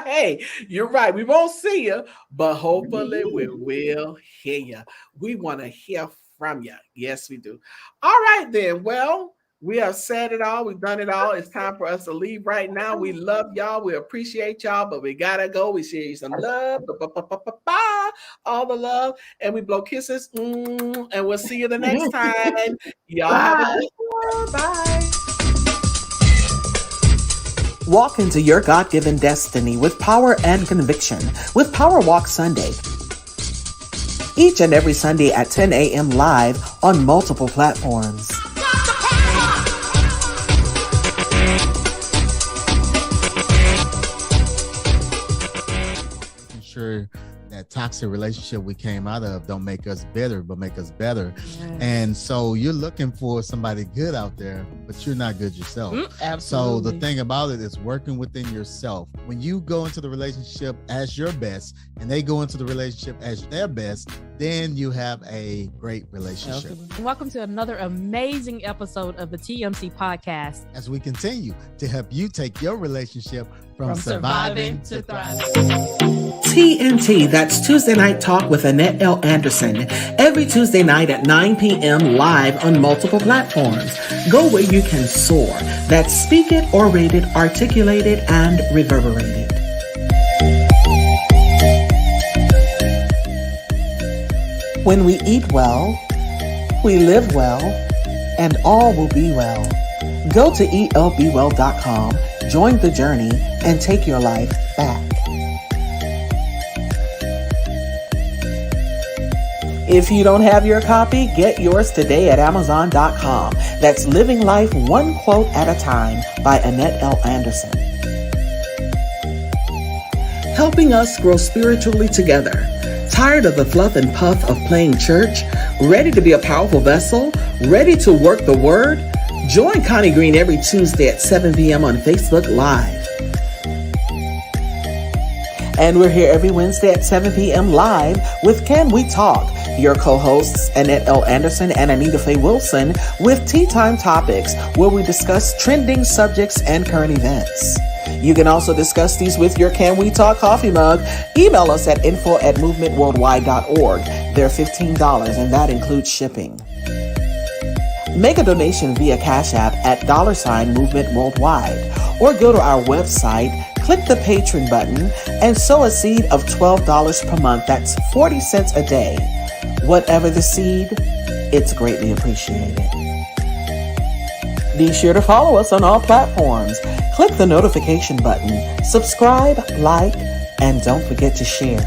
Hey, you're right. We won't see you, but hopefully we will hear you. We want to hear from you. Yes, we do. All right, then. Well, we have said it all. We've done it all. It's time for us to leave right now. We love y'all. We appreciate y'all, but we got to go. We share you some love. All the love. And we blow kisses. And we'll see you the next time. Y'all have a good one. Bye. Walk into your God-given destiny with power and conviction with Power Walk Sunday. Each and every Sunday at 10 a.m. live on multiple platforms. Making sure that toxic relationship we came out of don't make us bitter, but make us better. Yes. And so you're looking for somebody good out there, but you're not good yourself. Absolutely. So the thing about it is working within yourself. When you go into the relationship as your best and they go into the relationship as their best, then you have a great relationship. Absolutely. Welcome to another amazing episode of the TMC podcast, as we continue to help you take your relationship from surviving to thriving. TNT, that's Tuesday Night Talk with Annette L. Anderson, every Tuesday night at 9 p.m. live on multiple platforms. Go where you can soar. That's speak it, orate it, articulate it, and reverberate it. When we eat well, we live well, and all will be well. Go to elbewell.com, join the journey, and take your life back. If you don't have your copy, get yours today at Amazon.com. That's Living Life One Quote at a Time by Annette L. Anderson. Helping us grow spiritually together. Tired of the fluff and puff of playing church? Ready to be a powerful vessel? Ready to work the word? Join Connie Green every Tuesday at 7 p.m. on Facebook Live. And we're here every Wednesday at 7 p.m. live with Can We Talk? Your co-hosts, Annette L. Anderson and Anita Faye Wilson, with Tea Time Topics, where we discuss trending subjects and current events. You can also discuss these with your Can We Talk coffee mug. Email us at info@movementworldwide.org. They're $15, and that includes shipping. Make a donation via Cash App at $Movement Worldwide, or go to our website, click the Patreon button, and sow a seed of $12 per month. That's 40 cents a day. Whatever the seed, it's greatly appreciated. Be sure to follow us on all platforms. Click the notification button, subscribe, like, and don't forget to share.